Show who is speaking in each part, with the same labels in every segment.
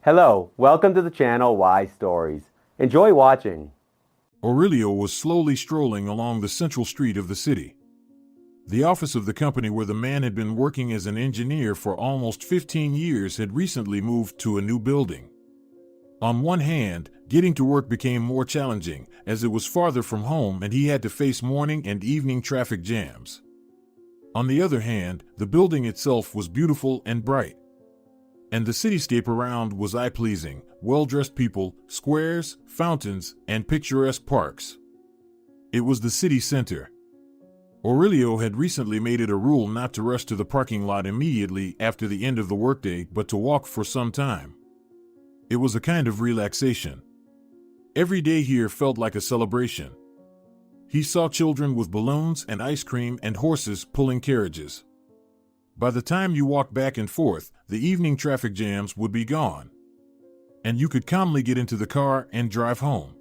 Speaker 1: Hello, welcome to the channel Why Stories. Enjoy watching.
Speaker 2: Aurelio was slowly strolling along the central street of the city. The office of the company where the man had been working as an engineer for almost 15 years had recently moved to a new building. On one hand, getting to work became more challenging, as it was farther from home and he had to face morning and evening traffic jams. On the other hand, the building itself was beautiful and bright. And the cityscape around was eye-pleasing: well-dressed people, squares, fountains, and picturesque parks. It was the city center. Aurelio had recently made it a rule not to rush to the parking lot immediately after the end of the workday, but to walk for some time. It was a kind of relaxation. Every day here felt like a celebration. He saw children with balloons and ice cream and horses pulling carriages. By the time you walked back and forth, the evening traffic jams would be gone. And you could calmly get into the car and drive home.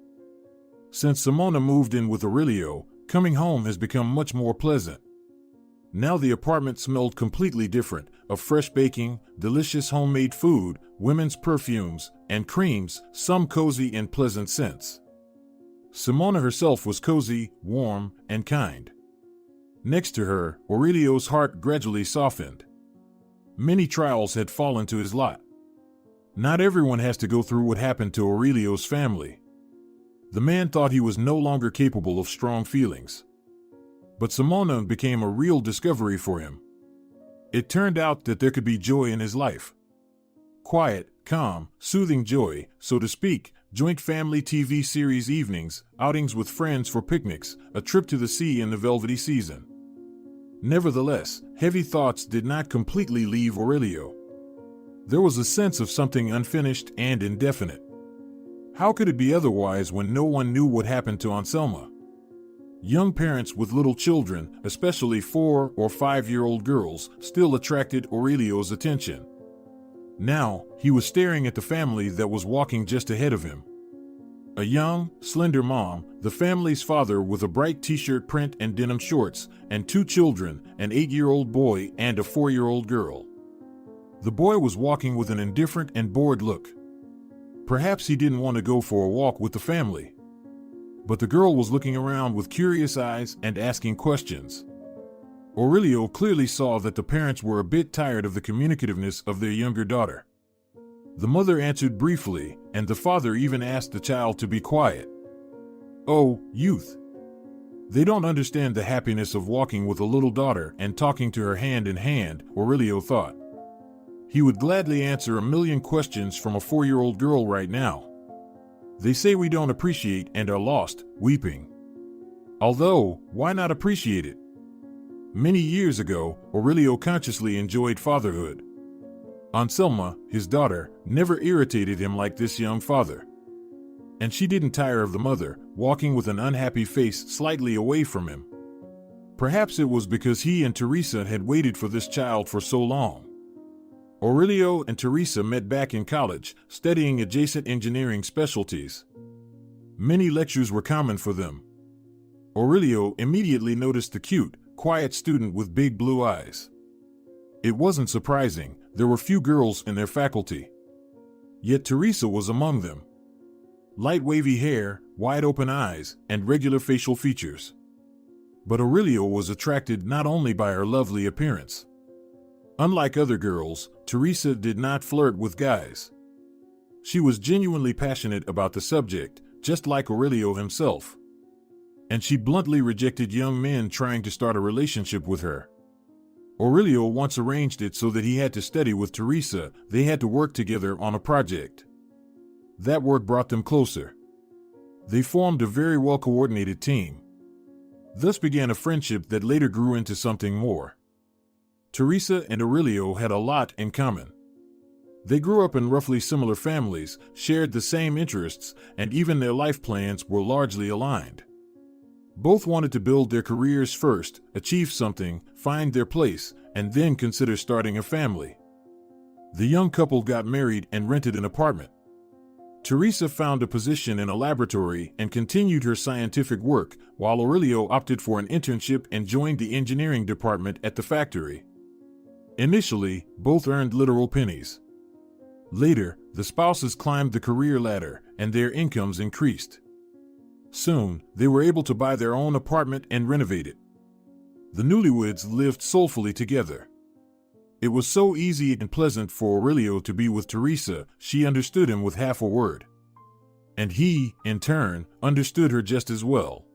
Speaker 2: Since Simona moved in with Aurelio, coming home has become much more pleasant. Now the apartment smelled completely different, of fresh baking, delicious homemade food, women's perfumes, and creams, some cozy and pleasant scents. Simona herself was cozy, warm, and kind. Next to her, Aurelio's heart gradually softened. Many trials had fallen to his lot. Not everyone has to go through what happened to Aurelio's family. The man thought he was no longer capable of strong feelings. But Simona became a real discovery for him. It turned out that there could be joy in his life. Quiet, calm, soothing joy, so to speak, joint family TV series evenings, outings with friends for picnics, a trip to the sea in the velvety season. Nevertheless, heavy thoughts did not completely leave Aurelio. There was a sense of something unfinished and indefinite. How could it be otherwise when no one knew what happened to Anselma? Young parents with little children, especially 4- or 5-year-old girls, still attracted Aurelio's attention. Now, he was staring at the family that was walking just ahead of him. A young, slender mom, the family's father with a bright t-shirt print and denim shorts, and 2 children, an 8-year-old boy and a 4-year-old girl. The boy was walking with an indifferent and bored look. Perhaps he didn't want to go for a walk with the family. But the girl was looking around with curious eyes and asking questions. Aurelio clearly saw that the parents were a bit tired of the communicativeness of their younger daughter. The mother answered briefly, and the father even asked the child to be quiet. Oh, youth! They don't understand the happiness of walking with a little daughter and talking to her hand in hand, Aurelio thought. He would gladly answer a million questions from a 4-year-old girl right now. They say we don't appreciate and are lost, weeping. Although, why not appreciate it? Many years ago, Aurelio consciously enjoyed fatherhood. Anselma, his daughter, never irritated him like this young father. And she didn't tire of the mother, walking with an unhappy face slightly away from him. Perhaps it was because he and Teresa had waited for this child for so long. Aurelio and Teresa met back in college, studying adjacent engineering specialties. Many lectures were common for them. Aurelio immediately noticed the cute, quiet student with big blue eyes. It wasn't surprising, there were few girls in their faculty. Yet Teresa was among them. Light wavy hair, wide open eyes, and regular facial features. But Aurelio was attracted not only by her lovely appearance. Unlike other girls, Teresa did not flirt with guys. She was genuinely passionate about the subject, just like Aurelio himself. And she bluntly rejected young men trying to start a relationship with her. Aurelio once arranged it so that he had to study with Teresa. They had to work together on a project. That work brought them closer. They formed a very well-coordinated team. Thus began a friendship that later grew into something more. Teresa and Aurelio had a lot in common. They grew up in roughly similar families, shared the same interests, and even their life plans were largely aligned. Both wanted to build their careers first, achieve something, find their place, and then consider starting a family. The young couple got married and rented an apartment. Teresa found a position in a laboratory and continued her scientific work, while Aurelio opted for an internship and joined the engineering department at the factory. Initially, both earned literal pennies. Later, the spouses climbed the career ladder, and their incomes increased. Soon, they were able to buy their own apartment and renovate it. The newlyweds lived soulfully together. It was so easy and pleasant for Aurelio to be with Teresa, she understood him with half a word. And he, in turn, understood her just as well.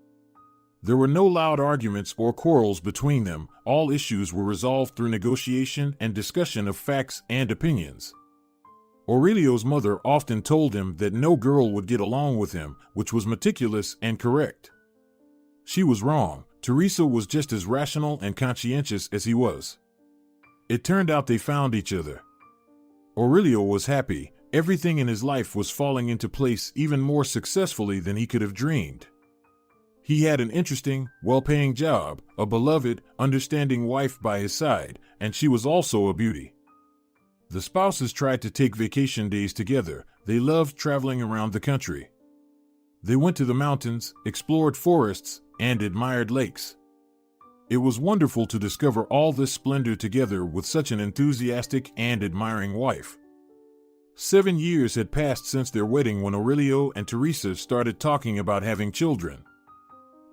Speaker 2: There were no loud arguments or quarrels between them. All issues were resolved through negotiation and discussion of facts and opinions. Aurelio's mother often told him that no girl would get along with him, which was meticulous and correct. She was wrong. Teresa was just as rational and conscientious as he was. It turned out they found each other. Aurelio was happy. Everything in his life was falling into place even more successfully than he could have dreamed. He had an interesting, well-paying job, a beloved, understanding wife by his side, and she was also a beauty. The spouses tried to take vacation days together. They loved traveling around the country. They went to the mountains, explored forests, and admired lakes. It was wonderful to discover all this splendor together with such an enthusiastic and admiring wife. 7 years had passed since their wedding when Aurelio and Teresa started talking about having children.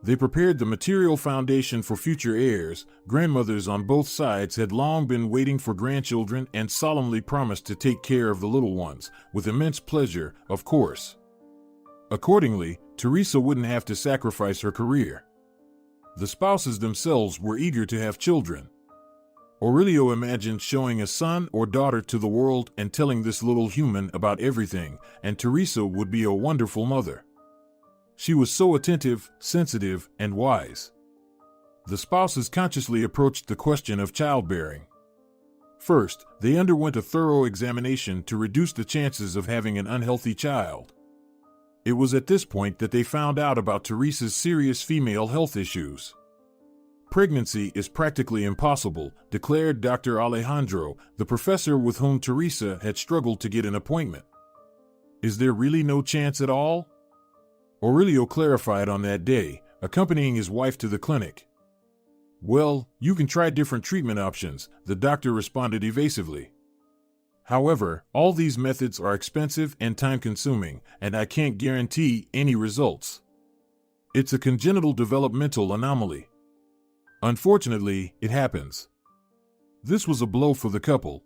Speaker 2: They prepared the material foundation for future heirs. Grandmothers on both sides had long been waiting for grandchildren and solemnly promised to take care of the little ones, with immense pleasure, of course. Accordingly, Teresa wouldn't have to sacrifice her career. The spouses themselves were eager to have children. Aurelio imagined showing a son or daughter to the world and telling this little human about everything, and Teresa would be a wonderful mother. She was so attentive, sensitive, and wise. The spouses consciously approached the question of childbearing. First, they underwent a thorough examination to reduce the chances of having an unhealthy child. It was at this point that they found out about Teresa's serious female health issues. Pregnancy is practically impossible, declared Dr. Alejandro, the professor with whom Teresa had struggled to get an appointment. Is there really no chance at all? Aurelio clarified on that day, accompanying his wife to the clinic. Well, you can try different treatment options, the doctor responded evasively. However, all these methods are expensive and time-consuming, and I can't guarantee any results. It's a congenital developmental anomaly. Unfortunately, it happens. This was a blow for the couple.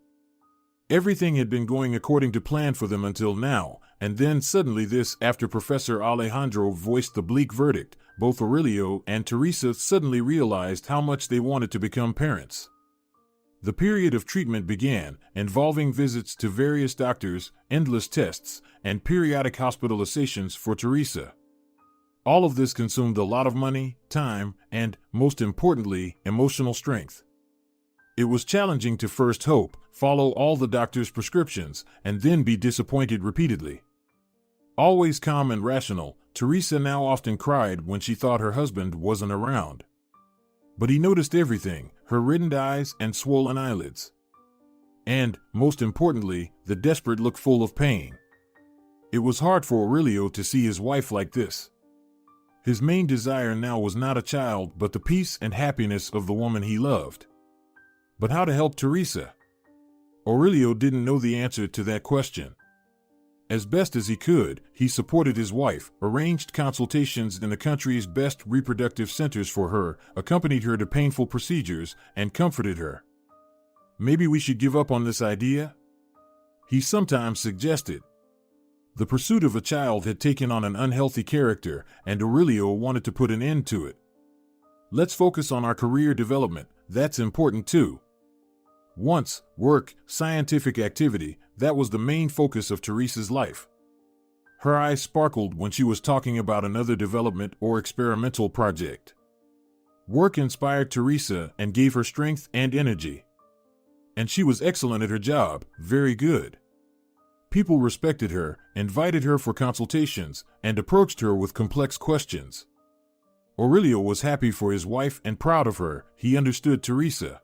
Speaker 2: Everything had been going according to plan for them until now, and then suddenly this. After Professor Alejandro voiced the bleak verdict, both Aurelio and Teresa suddenly realized how much they wanted to become parents. The period of treatment began, involving visits to various doctors, endless tests, and periodic hospitalizations for Teresa. All of this consumed a lot of money, time, and, most importantly, emotional strength. It was challenging to first hope, follow all the doctor's prescriptions, and then be disappointed repeatedly. Always calm and rational, Teresa now often cried when she thought her husband wasn't around. But he noticed everything, her reddened eyes and swollen eyelids. And, most importantly, the desperate look full of pain. It was hard for Aurelio to see his wife like this. His main desire now was not a child but the peace and happiness of the woman he loved. But how to help Teresa? Aurelio didn't know the answer to that question. As best as he could, he supported his wife, arranged consultations in the country's best reproductive centers for her, accompanied her to painful procedures, and comforted her. Maybe we should give up on this idea? He sometimes suggested. The pursuit of a child had taken on an unhealthy character, and Aurelio wanted to put an end to it. Let's focus on our career development, that's important too. Once, work, scientific activity, that was the main focus of Teresa's life. Her eyes sparkled when she was talking about another development or experimental project. Work inspired Teresa and gave her strength and energy. And she was excellent at her job, very good. People respected her, invited her for consultations, and approached her with complex questions. Aurelio was happy for his wife and proud of her. He understood Teresa.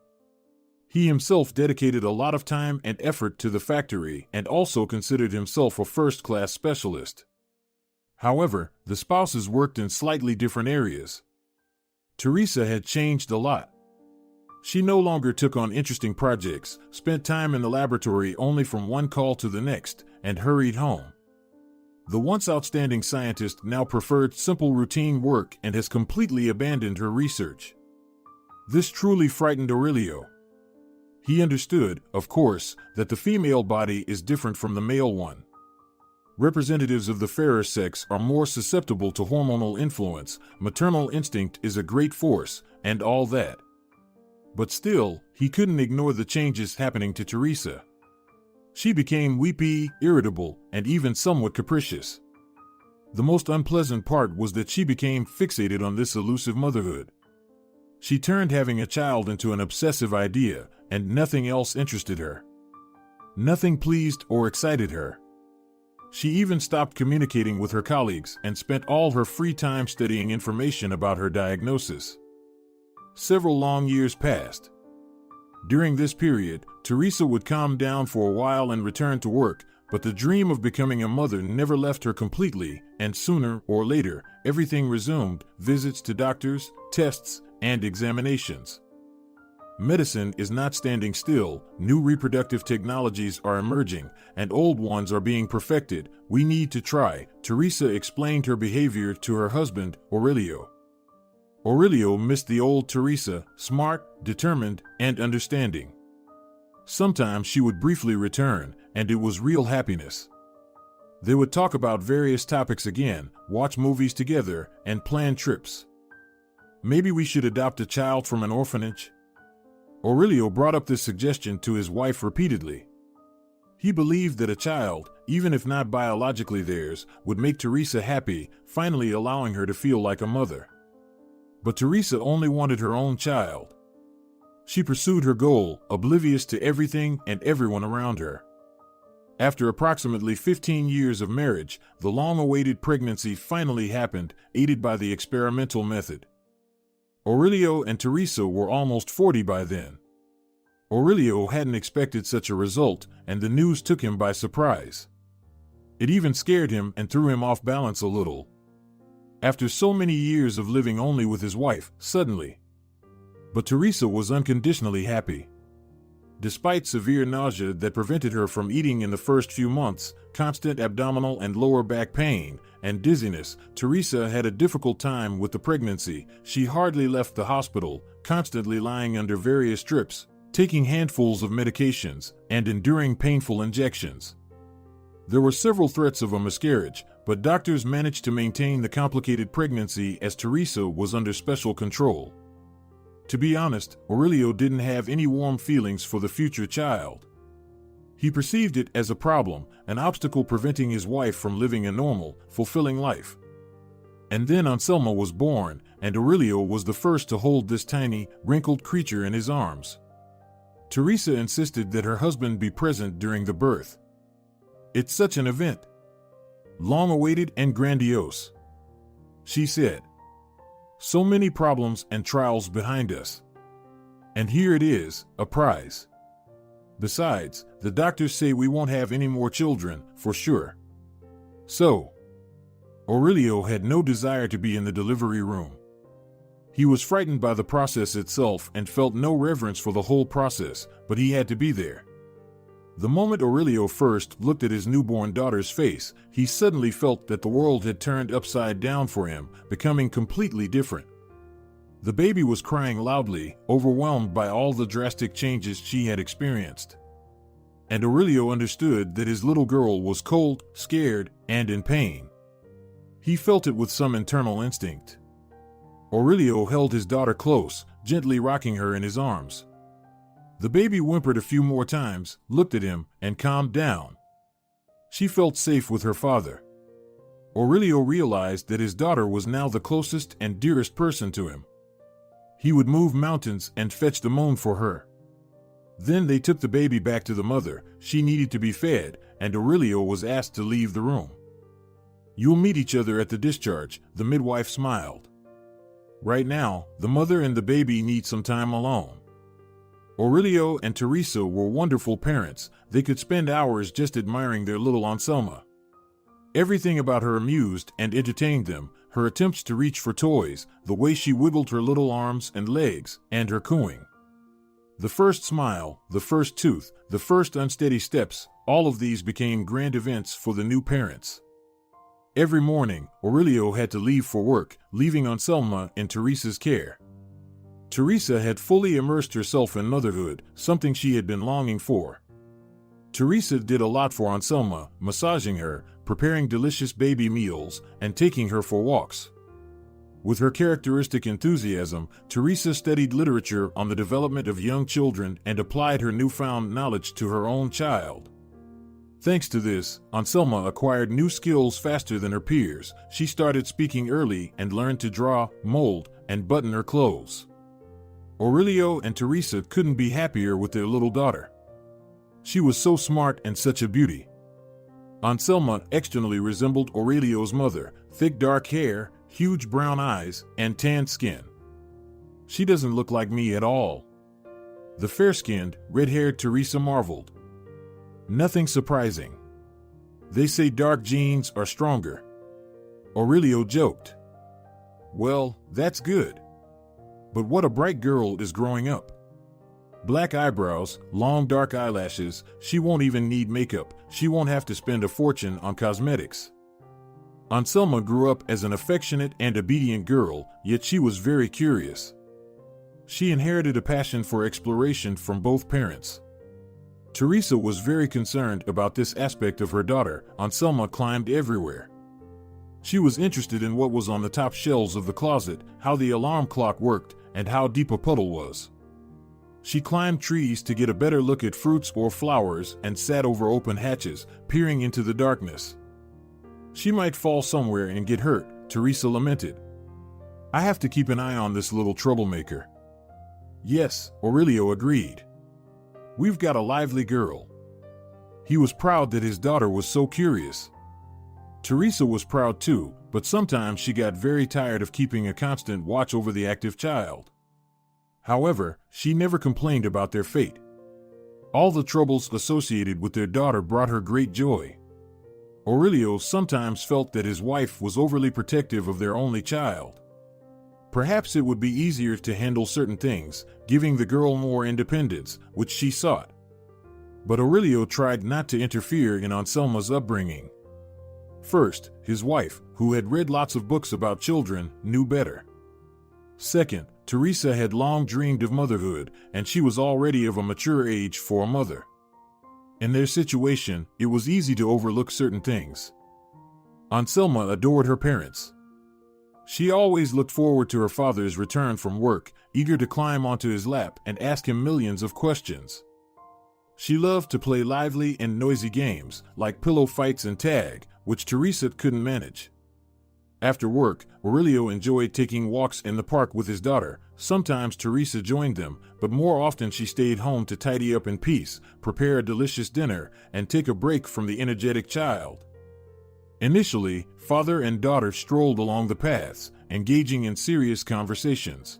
Speaker 2: He himself dedicated a lot of time and effort to the factory and also considered himself a first-class specialist. However, the spouses worked in slightly different areas. Teresa had changed a lot. She no longer took on interesting projects, spent time in the laboratory only from one call to the next, and hurried home. The once outstanding scientist now preferred simple routine work and has completely abandoned her research. This truly frightened Aurelio. He understood, of course, that the female body is different from the male one. Representatives of the fairer sex are more susceptible to hormonal influence, maternal instinct is a great force, and all that. But still, he couldn't ignore the changes happening to Teresa. She became weepy, irritable, and even somewhat capricious. The most unpleasant part was that she became fixated on this elusive motherhood. She turned having a child into an obsessive idea, and nothing else interested her. Nothing pleased or excited her. She even stopped communicating with her colleagues and spent all her free time studying information about her diagnosis. Several long years passed. During this period, Teresa would calm down for a while and return to work, but the dream of becoming a mother never left her completely, and sooner or later, everything resumed: visits to doctors, tests, and examinations. Medicine is not standing still, new reproductive technologies are emerging, and old ones are being perfected. We need to try, Teresa explained her behavior to her husband, Aurelio. Aurelio missed the old Teresa, smart, determined, and understanding. Sometimes she would briefly return, and it was real happiness. They would talk about various topics again, watch movies together, and plan trips. Maybe we should adopt a child from an orphanage? Aurelio brought up this suggestion to his wife repeatedly. He believed that a child, even if not biologically theirs, would make Teresa happy, finally allowing her to feel like a mother. But Teresa only wanted her own child. She pursued her goal, oblivious to everything and everyone around her. After approximately 15 years of marriage, the long-awaited pregnancy finally happened, aided by the experimental method. Aurelio and Teresa were almost 40 by then. Aurelio hadn't expected such a result, and the news took him by surprise. It even scared him and threw him off balance a little. After so many years of living only with his wife, suddenly. But Teresa was unconditionally happy. Despite severe nausea that prevented her from eating in the first few months, constant abdominal and lower back pain, and dizziness, Teresa had a difficult time with the pregnancy. She hardly left the hospital, constantly lying under various drips, taking handfuls of medications, and enduring painful injections. There were several threats of a miscarriage, but doctors managed to maintain the complicated pregnancy as Teresa was under special control. To be honest, Aurelio didn't have any warm feelings for the future child. He perceived it as a problem, an obstacle preventing his wife from living a normal, fulfilling life. And then Anselma was born, and Aurelio was the first to hold this tiny, wrinkled creature in his arms. Teresa insisted that her husband be present during the birth. It's such an event. Long-awaited and grandiose, she said. So many problems and trials behind us. And here it is, a prize. Besides, the doctors say we won't have any more children, for sure. So, Aurelio had no desire to be in the delivery room. He was frightened by the process itself and felt no reverence for the whole process, but he had to be there. The moment Aurelio first looked at his newborn daughter's face, he suddenly felt that the world had turned upside down for him, becoming completely different. The baby was crying loudly, overwhelmed by all the drastic changes she had experienced. And Aurelio understood that his little girl was cold, scared, and in pain. He felt it with some internal instinct. Aurelio held his daughter close, gently rocking her in his arms. The baby whimpered a few more times, looked at him, and calmed down. She felt safe with her father. Aurelio realized that his daughter was now the closest and dearest person to him. He would move mountains and fetch the moon for her. Then they took the baby back to the mother. She needed to be fed, and Aurelio was asked to leave the room. "You'll meet each other at the discharge," the midwife smiled. "Right now, the mother and the baby need some time alone." Aurelio and Teresa were wonderful parents. They could spend hours just admiring their little Anselma. Everything about her amused and entertained them, her attempts to reach for toys, the way she wiggled her little arms and legs, and her cooing. The first smile, the first tooth, the first unsteady steps, all of these became grand events for the new parents. Every morning, Aurelio had to leave for work, leaving Anselma in Teresa's care. Teresa had fully immersed herself in motherhood, something she had been longing for. Teresa did a lot for Anselma, massaging her, preparing delicious baby meals, and taking her for walks. With her characteristic enthusiasm, Teresa studied literature on the development of young children and applied her newfound knowledge to her own child. Thanks to this, Anselma acquired new skills faster than her peers. She started speaking early and learned to draw, mold, and button her clothes. Aurelio and Teresa couldn't be happier with their little daughter. She was so smart and such a beauty. Anselma externally resembled Aurelio's mother, thick dark hair, huge brown eyes, and tanned skin. She doesn't look like me at all. The fair-skinned, red-haired Teresa marveled. Nothing surprising. They say dark genes are stronger. Aurelio joked. Well, that's good. But what a bright girl is growing up. Black eyebrows, long dark eyelashes, she won't even need makeup, she won't have to spend a fortune on cosmetics. Anselma grew up as an affectionate and obedient girl, yet she was very curious. She inherited a passion for exploration from both parents. Teresa was very concerned about this aspect of her daughter. Anselma climbed everywhere. She was interested in what was on the top shelves of the closet, how the alarm clock worked, and how deep a puddle was. She climbed trees to get a better look at fruits or flowers and sat over open hatches, peering into the darkness. She might fall somewhere and get hurt, Teresa lamented. I have to keep an eye on this little troublemaker. Yes, Aurelio agreed. We've got a lively girl. He was proud that his daughter was so curious. Teresa was proud too, but sometimes she got very tired of keeping a constant watch over the active child. However, she never complained about their fate. All the troubles associated with their daughter brought her great joy. Aurelio sometimes felt that his wife was overly protective of their only child. Perhaps it would be easier to handle certain things, giving the girl more independence, which she sought. But Aurelio tried not to interfere in Anselma's upbringing. First, his wife, who had read lots of books about children, knew better. Second, Teresa had long dreamed of motherhood, and she was already of a mature age for a mother. In their situation, it was easy to overlook certain things. Anselma adored her parents. She always looked forward to her father's return from work, eager to climb onto his lap and ask him millions of questions. She loved to play lively and noisy games, like pillow fights and tag, which Teresa couldn't manage. After work, Aurelio enjoyed taking walks in the park with his daughter. Sometimes Teresa joined them, but more often she stayed home to tidy up in peace, prepare a delicious dinner, and take a break from the energetic child. Initially, father and daughter strolled along the paths, engaging in serious conversations.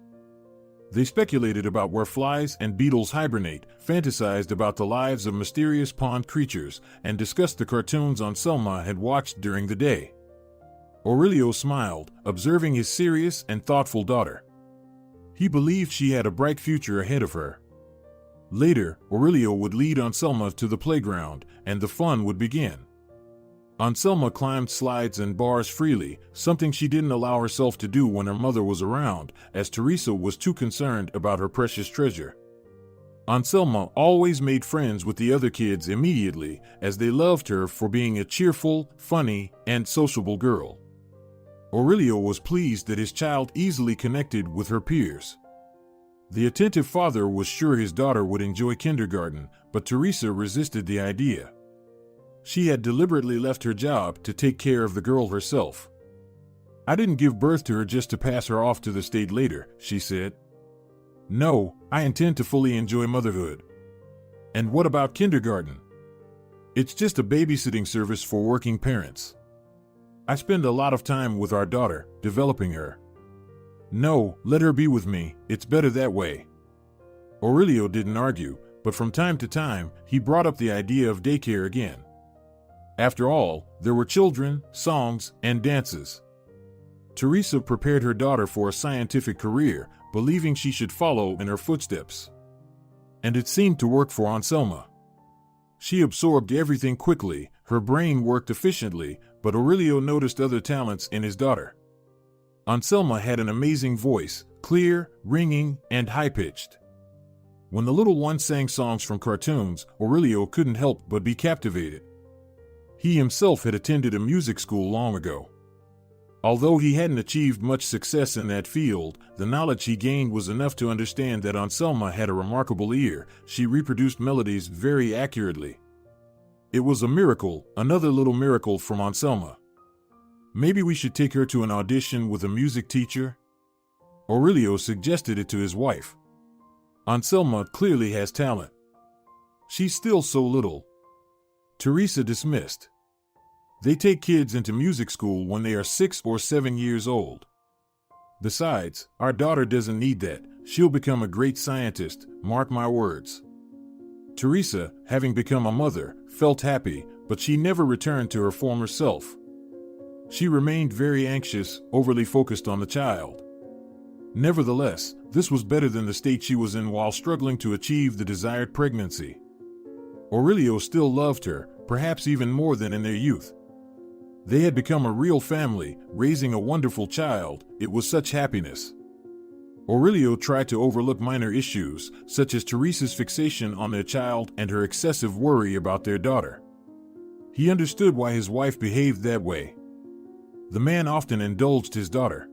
Speaker 2: They speculated about where flies and beetles hibernate, fantasized about the lives of mysterious pond creatures, and discussed the cartoons Anselma had watched during the day. Aurelio smiled, observing his serious and thoughtful daughter. He believed she had a bright future ahead of her. Later, Aurelio would lead Anselma to the playground, and the fun would begin. Anselma climbed slides and bars freely, something she didn't allow herself to do when her mother was around, as Teresa was too concerned about her precious treasure. Anselma always made friends with the other kids immediately, as they loved her for being a cheerful, funny, and sociable girl. Aurelio was pleased that his child easily connected with her peers. The attentive father was sure his daughter would enjoy kindergarten, but Teresa resisted the idea. She had deliberately left her job to take care of the girl herself. I didn't give birth to her just to pass her off to the state later, she said. No, I intend to fully enjoy motherhood. And what about kindergarten? It's just a babysitting service for working parents. I spend a lot of time with our daughter, developing her. No, let her be with me, it's better that way. Aurelio didn't argue, but from time to time, he brought up the idea of daycare again. After all, there were children, songs, and dances. Teresa prepared her daughter for a scientific career, believing she should follow in her footsteps. And it seemed to work for Anselma. She absorbed everything quickly, her brain worked efficiently, but Aurelio noticed other talents in his daughter. Anselma had an amazing voice, clear, ringing, and high-pitched. When the little one sang songs from cartoons, Aurelio couldn't help but be captivated. He himself had attended a music school long ago. Although he hadn't achieved much success in that field, the knowledge he gained was enough to understand that Anselma had a remarkable ear. She reproduced melodies very accurately. It was a miracle, another little miracle from Anselma. Maybe we should take her to an audition with a music teacher? Aurelio suggested it to his wife. Anselma clearly has talent. She's still so little. Teresa dismissed. They take kids into music school when they are 6 or 7 years old. Besides, our daughter doesn't need that. She'll become a great scientist, mark my words. Teresa, having become a mother, felt happy, but she never returned to her former self. She remained very anxious, overly focused on the child. Nevertheless, this was better than the state she was in while struggling to achieve the desired pregnancy. Aurelio still loved her, perhaps even more than in their youth. They had become a real family, raising a wonderful child. It was such happiness. Aurelio tried to overlook minor issues, such as Teresa's fixation on their child and her excessive worry about their daughter. He understood why his wife behaved that way. The man often indulged his daughter.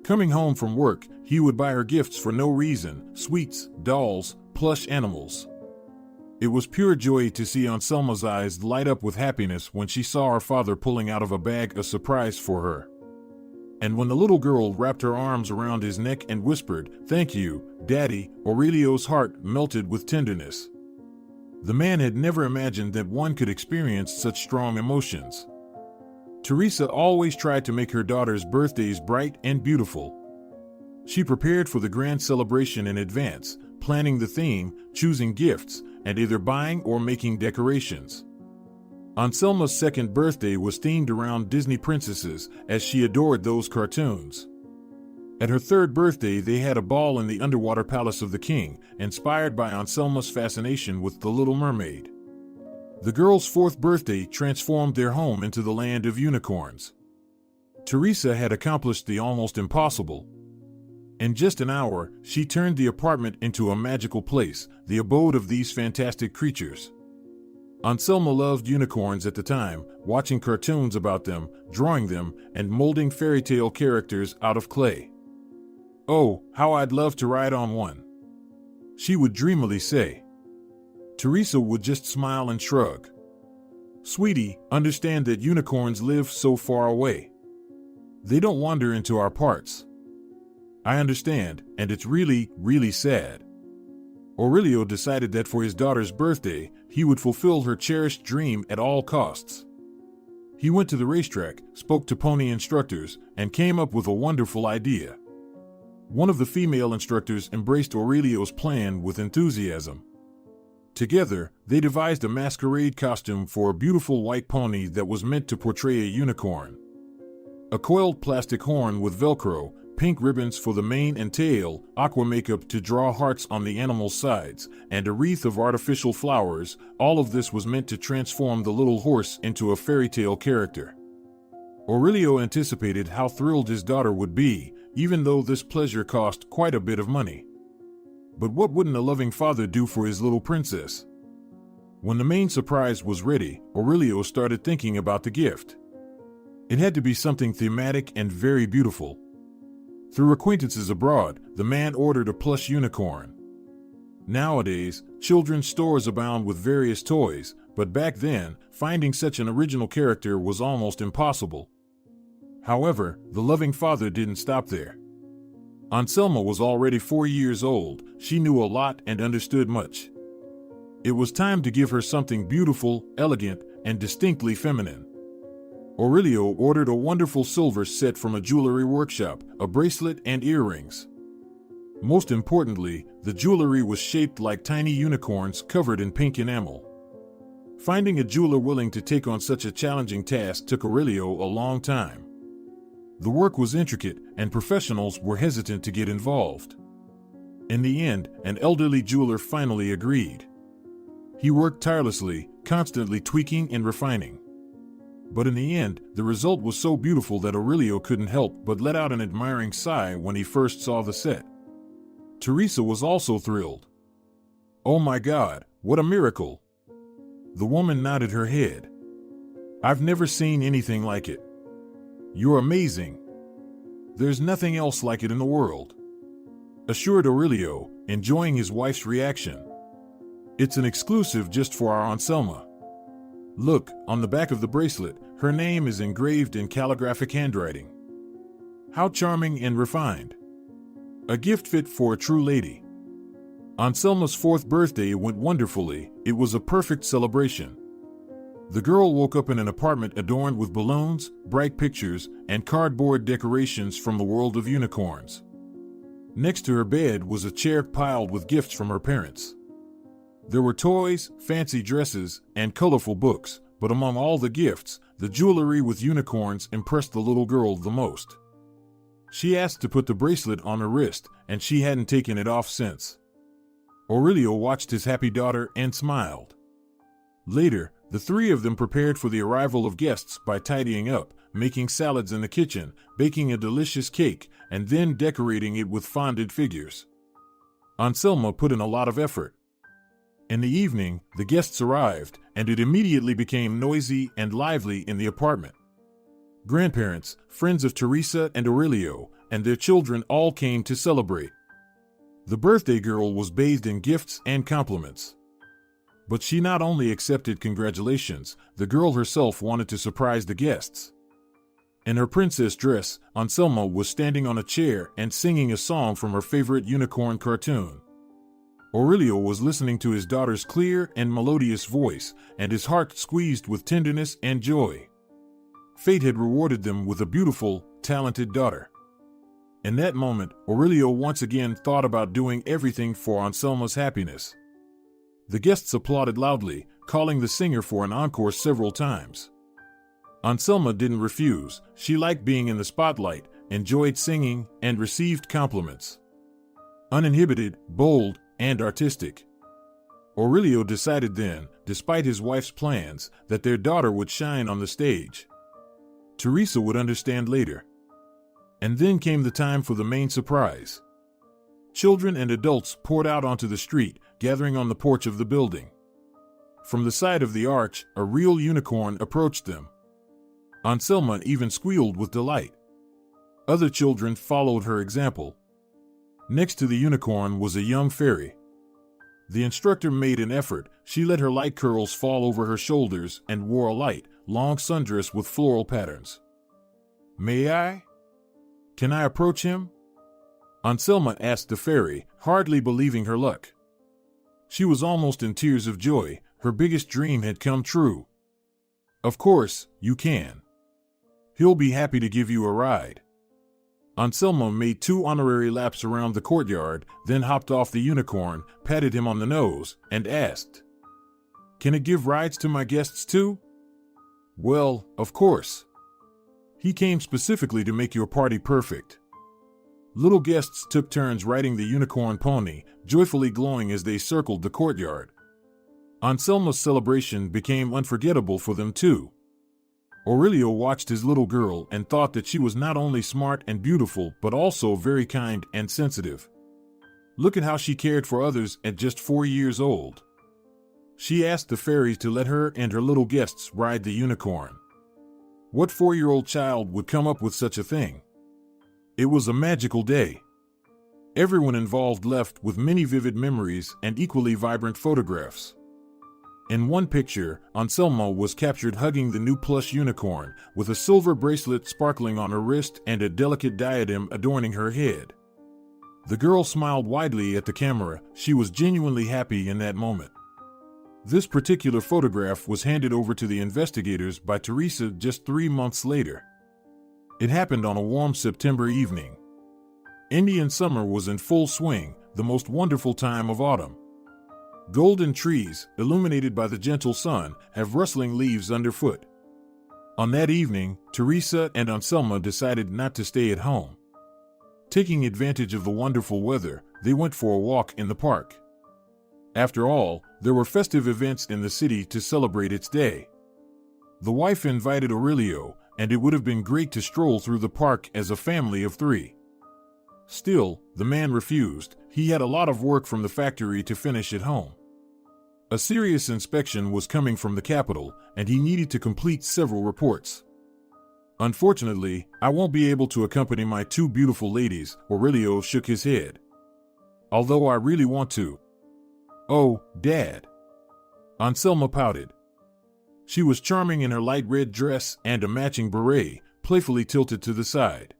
Speaker 2: Coming home from work, he would buy her gifts for no reason: sweets, dolls, plush animals. It was pure joy to see Anselma's eyes light up with happiness when she saw her father pulling out of a bag a surprise for her. And when the little girl wrapped her arms around his neck and whispered, "Thank you, Daddy," Aurelio's heart melted with tenderness. The man had never imagined that one could experience such strong emotions. Teresa always tried to make her daughter's birthdays bright and beautiful. She prepared for the grand celebration in advance, planning the theme, choosing gifts, and either buying or making decorations. Anselma's second birthday was themed around Disney princesses, as she adored those cartoons. At her third birthday, they had a ball in the underwater palace of the king, inspired by Anselma's fascination with The Little Mermaid. The girl's fourth birthday transformed their home into the land of unicorns. Teresa had accomplished the almost impossible. In just an hour, she turned the apartment into a magical place, the abode of these fantastic creatures. Anselma loved unicorns at the time, watching cartoons about them, drawing them, and molding fairy tale characters out of clay. "Oh, how I'd love to ride on one," she would dreamily say. Teresa would just smile and shrug. "Sweetie, understand that unicorns live so far away. They don't wander into our parts." "I understand, and it's really, really sad." Aurelio decided that for his daughter's birthday, he would fulfill her cherished dream at all costs. He went to the racetrack, spoke to pony instructors, and came up with a wonderful idea. One of the female instructors embraced Aurelio's plan with enthusiasm. Together, they devised a masquerade costume for a beautiful white pony that was meant to portray a unicorn. A coiled plastic horn with Velcro, pink ribbons for the mane and tail, aqua makeup to draw hearts on the animal's sides, and a wreath of artificial flowers. All of this was meant to transform the little horse into a fairy tale character. Aurelio anticipated how thrilled his daughter would be, even though this pleasure cost quite a bit of money. But what wouldn't a loving father do for his little princess? When the main surprise was ready, Aurelio started thinking about the gift. It had to be something thematic and very beautiful. Through acquaintances abroad, the man ordered a plush unicorn. Nowadays, children's stores abound with various toys, but back then, finding such an original character was almost impossible. However, the loving father didn't stop there. Anselma was already 4 years old. She knew a lot and understood much. It was time to give her something beautiful, elegant, and distinctly feminine. Aurelio ordered a wonderful silver set from a jewelry workshop, a bracelet and earrings. Most importantly, the jewelry was shaped like tiny unicorns covered in pink enamel. Finding a jeweler willing to take on such a challenging task took Aurelio a long time. The work was intricate, and professionals were hesitant to get involved. In the end, an elderly jeweler finally agreed. He worked tirelessly, constantly tweaking and refining. But in the end, the result was so beautiful that Aurelio couldn't help but let out an admiring sigh when he first saw the set. Teresa was also thrilled. "Oh my God, what a miracle!" The woman nodded her head. "I've never seen anything like it. You're amazing. There's nothing else like it in the world," assured Aurelio, enjoying his wife's reaction. "It's an exclusive just for our Anselma. Look, on the back of the bracelet, her name is engraved in calligraphic handwriting. How charming and refined. A gift fit for a true lady." Anselma's 4th birthday went wonderfully. It was a perfect celebration. The girl woke up in an apartment adorned with balloons, bright pictures, and cardboard decorations from the world of unicorns. Next to her bed was a chair piled with gifts from her parents. There were toys, fancy dresses, and colorful books, but among all the gifts, the jewelry with unicorns impressed the little girl the most. She asked to put the bracelet on her wrist, and she hadn't taken it off since. Aurelio watched his happy daughter and smiled. Later, the three of them prepared for the arrival of guests by tidying up, making salads in the kitchen, baking a delicious cake, and then decorating it with fondant figures. Anselma put in a lot of effort. In the evening, the guests arrived, and it immediately became noisy and lively in the apartment. Grandparents, friends of Teresa and Aurelio, and their children all came to celebrate. The birthday girl was bathed in gifts and compliments. But she not only accepted congratulations, the girl herself wanted to surprise the guests. In her princess dress, Anselma was standing on a chair and singing a song from her favorite unicorn cartoon. Aurelio was listening to his daughter's clear and melodious voice, and his heart squeezed with tenderness and joy. Fate had rewarded them with a beautiful, talented daughter. In that moment, Aurelio once again thought about doing everything for Anselma's happiness. The guests applauded loudly, calling the singer for an encore several times. Anselma didn't refuse. She liked being in the spotlight, enjoyed singing, and received compliments. Uninhibited, bold, and artistic. Aurelio decided then, despite his wife's plans, that their daughter would shine on the stage. Teresa would understand later. And then came the time for the main surprise. Children and adults poured out onto the street, gathering on the porch of the building. From the side of the arch, a real unicorn approached them. Anselma even squealed with delight. Other children followed her example. Next to the unicorn was a young fairy. The instructor made an effort. She let her light curls fall over her shoulders and wore a light, long sundress with floral patterns. "May I? Can I approach him?" Anselma asked the fairy, hardly believing her luck. She was almost in tears of joy. Her biggest dream had come true. "Of course, you can. He'll be happy to give you a ride." Anselma made 2 honorary laps around the courtyard, then hopped off the unicorn, patted him on the nose, and asked, "Can it give rides to my guests too?" "Well, of course. He came specifically to make your party perfect." Little guests took turns riding the unicorn pony, joyfully glowing as they circled the courtyard. Anselma's celebration became unforgettable for them too. Aurelio watched his little girl and thought that she was not only smart and beautiful but also very kind and sensitive. Look at how she cared for others at just 4 years old. She asked the fairies to let her and her little guests ride the unicorn. What 4-year-old child would come up with such a thing? It was a magical day. Everyone involved left with many vivid memories and equally vibrant photographs. In one picture, Anselma was captured hugging the new plush unicorn, with a silver bracelet sparkling on her wrist and a delicate diadem adorning her head. The girl smiled widely at the camera. She was genuinely happy in that moment. This particular photograph was handed over to the investigators by Teresa just 3 months later. It happened on a warm September evening. Indian summer was in full swing, the most wonderful time of autumn. Golden trees, illuminated by the gentle sun, have rustling leaves underfoot. On that evening, Teresa and Anselma decided not to stay at home. Taking advantage of the wonderful weather, they went for a walk in the park. After all, there were festive events in the city to celebrate its day. The wife invited Aurelio, and it would have been great to stroll through the park as a family of 3. Still, the man refused. He had a lot of work from the factory to finish at home. A serious inspection was coming from the capital, and he needed to complete several reports. Unfortunately, I won't be able to accompany my 2 beautiful ladies. Aurelio shook his head. Although I really want to. Oh, Dad. Anselma pouted. She was charming in her light red dress and a matching beret, playfully tilted to the side.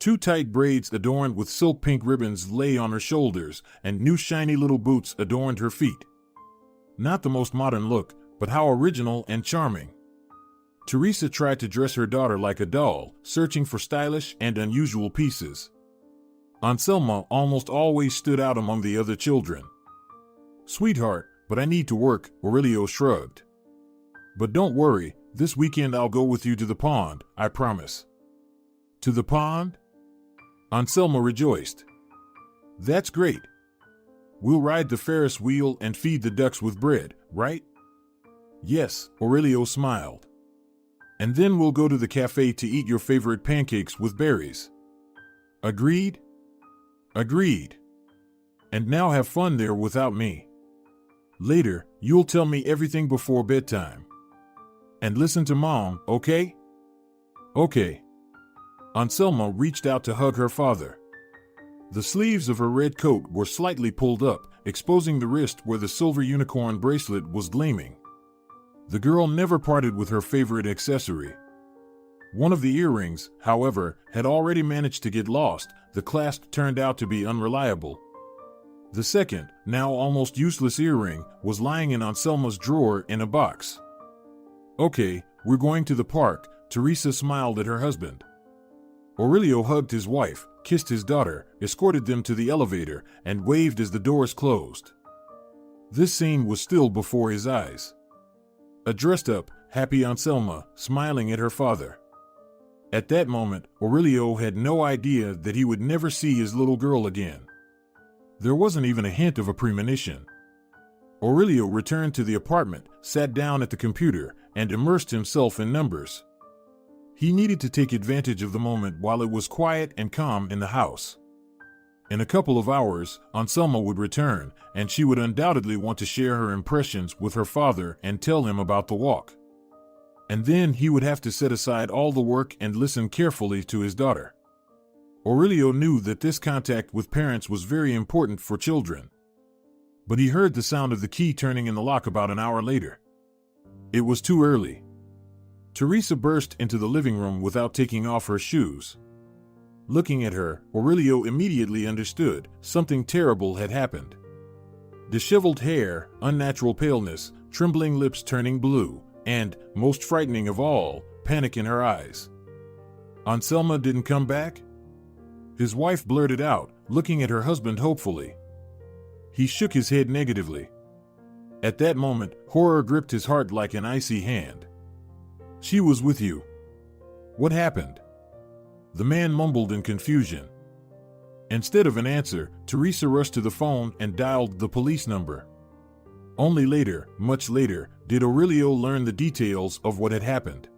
Speaker 2: 2 tight braids adorned with silk pink ribbons lay on her shoulders, and new shiny little boots adorned her feet. Not the most modern look, but how original and charming. Teresa tried to dress her daughter like a doll, searching for stylish and unusual pieces. Anselma almost always stood out among the other children. Sweetheart, but I need to work, Aurelio shrugged. But don't worry, this weekend I'll go with you to the pond, I promise. To the pond? Anselma rejoiced. That's great. We'll ride the Ferris wheel and feed the ducks with bread, right? Yes, Aurelio smiled. And then we'll go to the cafe to eat your favorite pancakes with berries. Agreed? Agreed. And now have fun there without me. Later, you'll tell me everything before bedtime. And listen to Mom, okay? Okay. Anselma reached out to hug her father. The sleeves of her red coat were slightly pulled up, exposing the wrist where the silver unicorn bracelet was gleaming. The girl never parted with her favorite accessory. One of the earrings, however, had already managed to get lost. The clasp turned out to be unreliable. The second, now almost useless earring, was lying in Anselma's drawer in a box. Okay, we're going to the park, Teresa smiled at her husband. Aurelio hugged his wife, kissed his daughter, escorted them to the elevator, and waved as the doors closed. This scene was still before his eyes. A dressed-up, happy Anselma, smiling at her father. At that moment, Aurelio had no idea that he would never see his little girl again. There wasn't even a hint of a premonition. Aurelio returned to the apartment, sat down at the computer, and immersed himself in numbers. He needed to take advantage of the moment while it was quiet and calm in the house. In a couple of hours, Anselma would return, and she would undoubtedly want to share her impressions with her father and tell him about the walk. And then he would have to set aside all the work and listen carefully to his daughter. Aurelio knew that this contact with parents was very important for children. But he heard the sound of the key turning in the lock about an hour later. It was too early. Teresa burst into the living room without taking off her shoes. Looking at her, Aurelio immediately understood something terrible had happened. Disheveled hair, unnatural paleness, trembling lips turning blue, and, most frightening of all, panic in her eyes. Anselma didn't come back? His wife blurted out, looking at her husband hopefully. He shook his head negatively. At that moment, horror gripped his heart like an icy hand. She was with you. What happened? The man mumbled in confusion. Instead of an answer, Teresa rushed to the phone and dialed the police number. Only later, much later, did Aurelio learn the details of what had happened.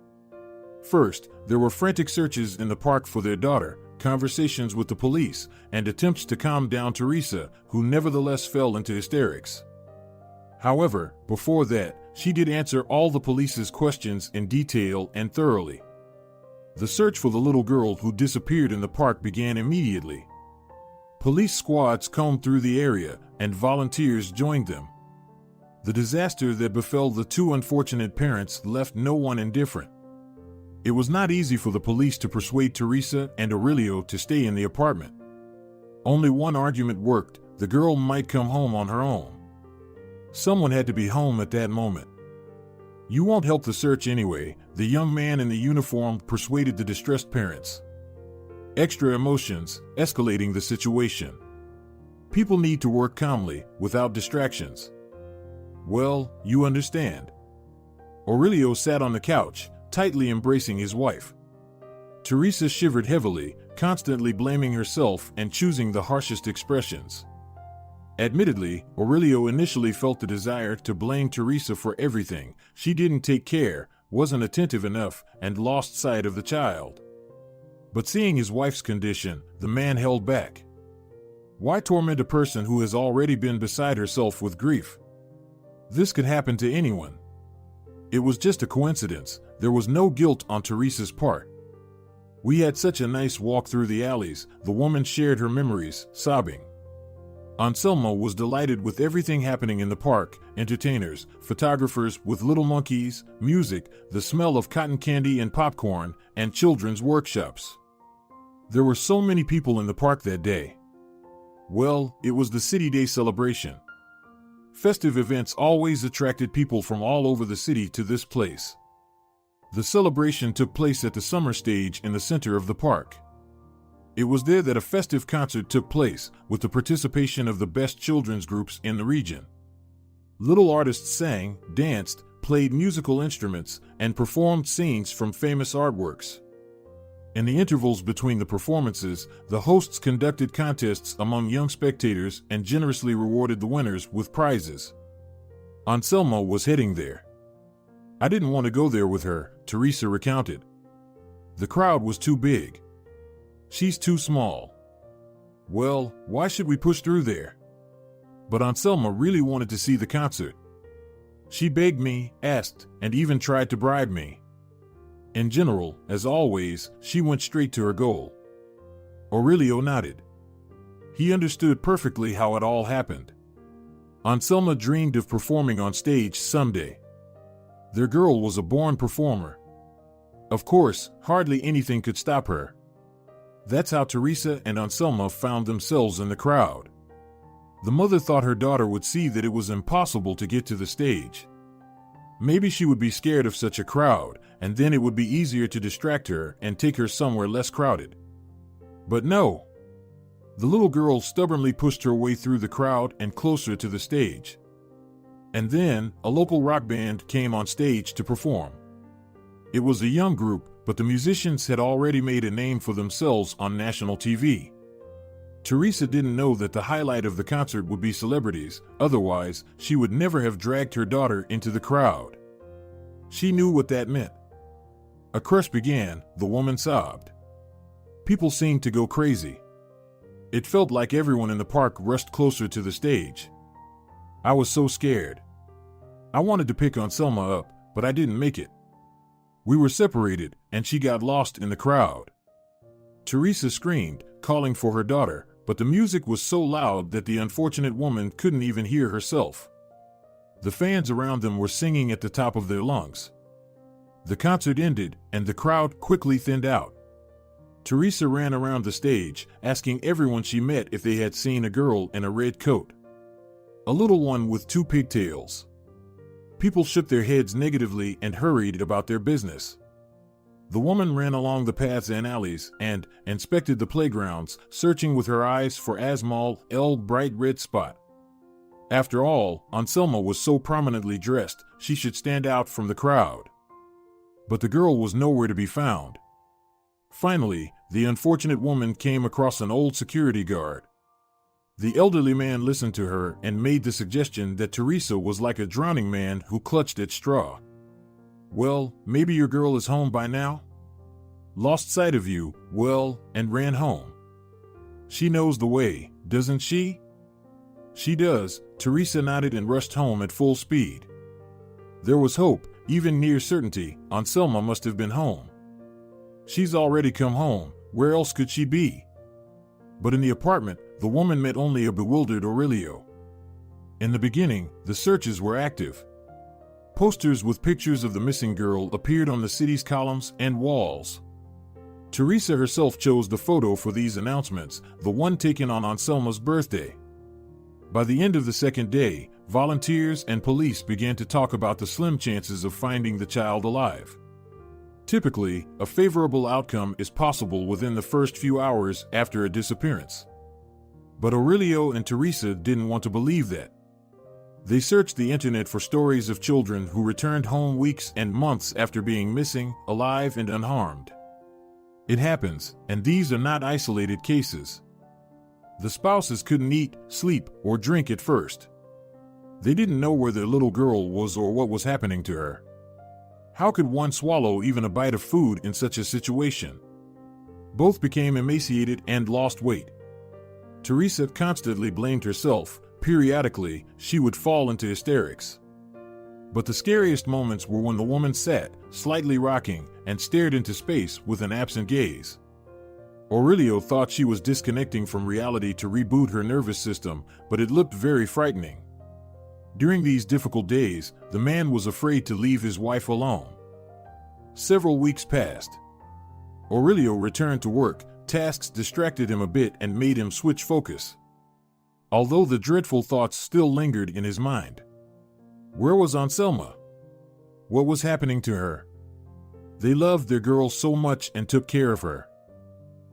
Speaker 2: First, there were frantic searches in the park for their daughter, conversations with the police, and attempts to calm down Teresa, who nevertheless fell into hysterics. However, before that, she did answer all the police's questions in detail and thoroughly. The search for the little girl who disappeared in the park began immediately. Police squads combed through the area, and volunteers joined them. The disaster that befell the 2 unfortunate parents left no one indifferent. It was not easy for the police to persuade Teresa and Aurelio to stay in the apartment. Only one argument worked: the girl might come home on her own. Someone had to be home at that moment. You won't help the search anyway, the young man in the uniform persuaded the distressed parents. Extra emotions, escalating the situation. People need to work calmly, without distractions. Well, you understand. Aurelio sat on the couch, tightly embracing his wife. Teresa shivered heavily, constantly blaming herself and choosing the harshest expressions. Admittedly, Aurelio initially felt the desire to blame Teresa for everything. She didn't take care, wasn't attentive enough, and lost sight of the child. But seeing his wife's condition, the man held back. Why torment a person who has already been beside herself with grief? This could happen to anyone. It was just a coincidence. There was no guilt on Teresa's part. We had such a nice walk through the alleys, the woman shared her memories, sobbing. Anselmo was delighted with everything happening in the park: entertainers, photographers with little monkeys, music, the smell of cotton candy and popcorn, and children's workshops. There were so many people in the park that day. Well, it was the City Day celebration. Festive events always attracted people from all over the city to this place. The celebration took place at the summer stage in the center of the park. It was there that a festive concert took place, with the participation of the best children's groups in the region. Little artists sang, danced, played musical instruments, and performed scenes from famous artworks. In the intervals between the performances, the hosts conducted contests among young spectators and generously rewarded the winners with prizes. Anselmo was heading there. I didn't want to go there with her, Teresa recounted. The crowd was too big. She's too small. Well, why should we push through there? But Anselma really wanted to see the concert. She begged me, asked, and even tried to bribe me. In general, as always, she went straight to her goal. Aurelio nodded. He understood perfectly how it all happened. Anselma dreamed of performing on stage someday. Their girl was a born performer. Of course, hardly anything could stop her. That's how Teresa and Anselma found themselves in the crowd. The mother thought her daughter would see that it was impossible to get to the stage. Maybe she would be scared of such a crowd, and then it would be easier to distract her and take her somewhere less crowded. But no. The little girl stubbornly pushed her way through the crowd and closer to the stage. And then, a local rock band came on stage to perform. It was a young group, but the musicians had already made a name for themselves on national TV. Teresa didn't know that the highlight of the concert would be celebrities, otherwise, she would never have dragged her daughter into the crowd. She knew what that meant. A crush began, the woman sobbed. People seemed to go crazy. It felt like everyone in the park rushed closer to the stage. I was so scared. I wanted to pick Anselma up, but I didn't make it. We were separated, and she got lost in the crowd. Teresa screamed, calling for her daughter, but the music was so loud that the unfortunate woman couldn't even hear herself. The fans around them were singing at the top of their lungs. The concert ended, and the crowd quickly thinned out. Teresa ran around the stage, asking everyone she met if they had seen a girl in a red coat. A little one with 2 pigtails. People shook their heads negatively and hurried about their business. The woman ran along the paths and alleys and inspected the playgrounds, searching with her eyes for Asmal L bright red spot. After all, Anselma was so prominently dressed, she should stand out from the crowd. But the girl was nowhere to be found. Finally, the unfortunate woman came across an old security guard. The elderly man listened to her and made the suggestion that Teresa was like a drowning man who clutched at straw. Well, maybe your girl is home by now? Lost sight of you, well, and ran home. She knows the way, doesn't she? She does, Teresa nodded and rushed home at full speed. There was hope, even near certainty. Anselma must have been home. She's already come home, where else could she be? But in the apartment, the woman met only a bewildered Aurelio. In the beginning, the searches were active. Posters with pictures of the missing girl appeared on the city's columns and walls. Teresa herself chose the photo for these announcements, the one taken on Anselma's birthday. By the end of the second day, volunteers and police began to talk about the slim chances of finding the child alive. Typically, a favorable outcome is possible within the first few hours after a disappearance. But Aurelio and Teresa didn't want to believe that. They searched the internet for stories of children who returned home weeks and months after being missing, alive and unharmed. It happens, and these are not isolated cases. The spouses couldn't eat, sleep, or drink at first. They didn't know where their little girl was or what was happening to her. How could one swallow even a bite of food in such a situation? Both became emaciated and lost weight. Teresa constantly blamed herself. Periodically, she would fall into hysterics. But the scariest moments were when the woman sat, slightly rocking, and stared into space with an absent gaze. Aurelio thought she was disconnecting from reality to reboot her nervous system, but it looked very frightening. During these difficult days, the man was afraid to leave his wife alone. Several weeks passed. Aurelio returned to work. Tasks distracted him a bit and made him switch focus. Although the dreadful thoughts still lingered in his mind. Where was Anselma? What was happening to her? They loved their girl so much and took care of her.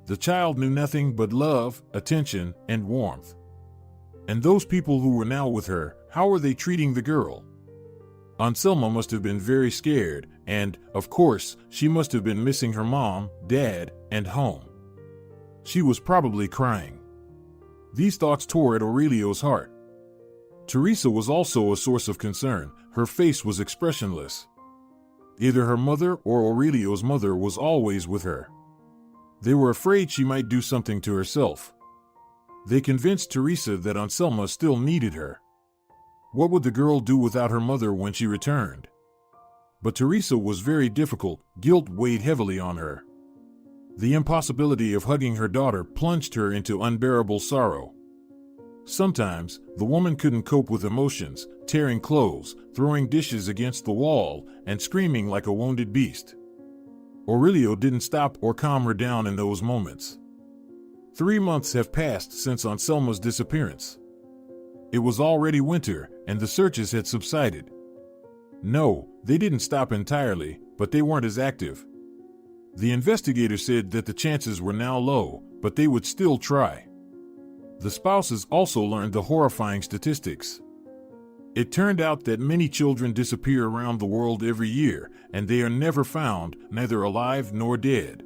Speaker 2: The child knew nothing but love, attention, and warmth. And those people who were now with her, how were they treating the girl? Anselma must have been very scared, and, of course, she must have been missing her mom, dad, and home. She was probably crying. These thoughts tore at Aurelio's heart. Teresa was also a source of concern. Her face was expressionless. Either her mother or Aurelio's mother was always with her. They were afraid she might do something to herself. They convinced Teresa that Anselma still needed her. What would the girl do without her mother when she returned? But Teresa was very difficult. Guilt weighed heavily on her. The impossibility of hugging her daughter plunged her into unbearable sorrow. Sometimes, the woman couldn't cope with emotions, tearing clothes, throwing dishes against the wall, and screaming like a wounded beast. Aurelio didn't stop or calm her down in those moments. 3 months have passed since Anselma's disappearance. It was already winter, and the searches had subsided. No, they didn't stop entirely, but they weren't as active. The investigator said that the chances were now low, but they would still try. The spouses also learned the horrifying statistics. It turned out that many children disappear around the world every year, and they are never found, neither alive nor dead.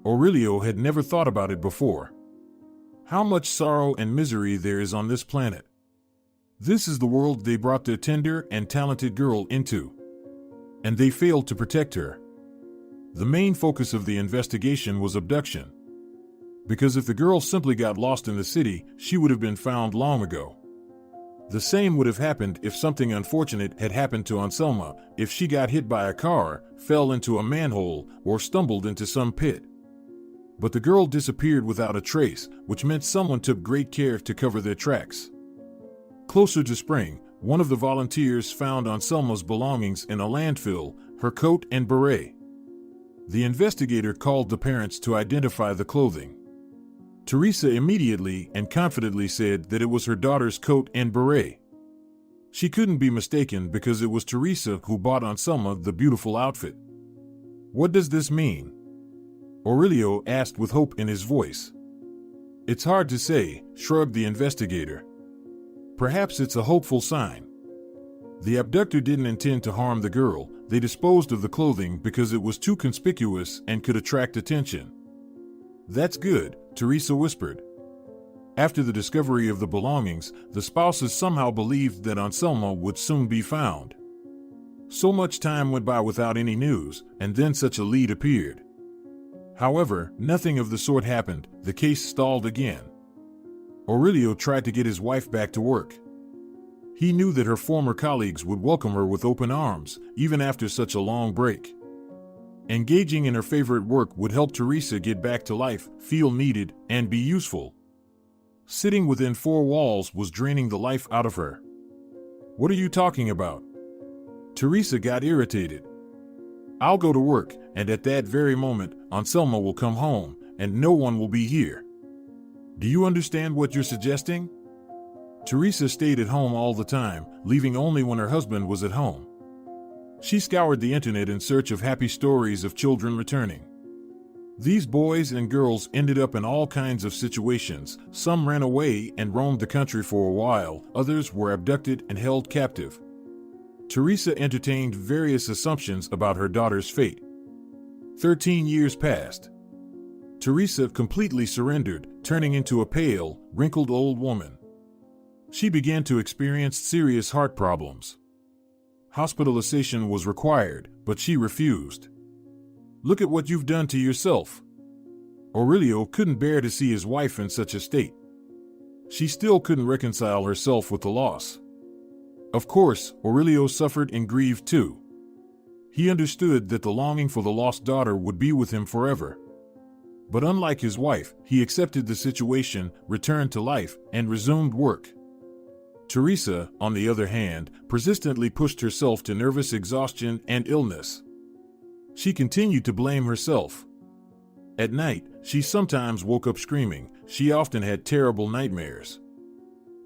Speaker 2: Aurelio had never thought about it before. How much sorrow and misery there is on this planet. This is the world they brought their tender and talented girl into. And they failed to protect her. The main focus of the investigation was abduction. Because if the girl simply got lost in the city, she would have been found long ago. The same would have happened if something unfortunate had happened to Anselma, if she got hit by a car, fell into a manhole, or stumbled into some pit. But the girl disappeared without a trace, which meant someone took great care to cover their tracks. Closer to spring, one of the volunteers found Anselma's belongings in a landfill, her coat and beret. The investigator called the parents to identify the clothing. Teresa immediately and confidently said that it was her daughter's coat and beret. She couldn't be mistaken because it was Teresa who bought Anselma the beautiful outfit. What does this mean? Aurelio asked with hope in his voice. It's hard to say, shrugged the investigator. Perhaps it's a hopeful sign. The abductor didn't intend to harm the girl. They disposed of the clothing because it was too conspicuous and could attract attention. That's good, Teresa whispered. After the discovery of the belongings, the spouses somehow believed that Anselma would soon be found. So much time went by without any news, and then such a lead appeared. However, nothing of the sort happened. The case stalled again. Aurelio tried to get his wife back to work. He knew that her former colleagues would welcome her with open arms, even after such a long break. Engaging in her favorite work would help Teresa get back to life, feel needed, and be useful. Sitting within 4 walls was draining the life out of her. What are you talking about? Teresa got irritated. I'll go to work, and at that very moment, Anselma will come home, and no one will be here. Do you understand what you're suggesting? Teresa stayed at home all the time, leaving only when her husband was at home. She scoured the internet in search of happy stories of children returning. These boys and girls ended up in all kinds of situations. Some ran away and roamed the country for a while, others were abducted and held captive. Teresa entertained various assumptions about her daughter's fate. 13 years passed. Teresa completely surrendered, turning into a pale, wrinkled old woman. She began to experience serious heart problems. Hospitalization was required, but she refused. "Look at what you've done to yourself." Aurelio couldn't bear to see his wife in such a state. She still couldn't reconcile herself with the loss. Of course, Aurelio suffered and grieved too. He understood that the longing for the lost daughter would be with him forever. But unlike his wife, he accepted the situation, returned to life, and resumed work. Teresa, on the other hand, persistently pushed herself to nervous exhaustion and illness. She continued to blame herself. At night, she sometimes woke up screaming. She often had terrible nightmares.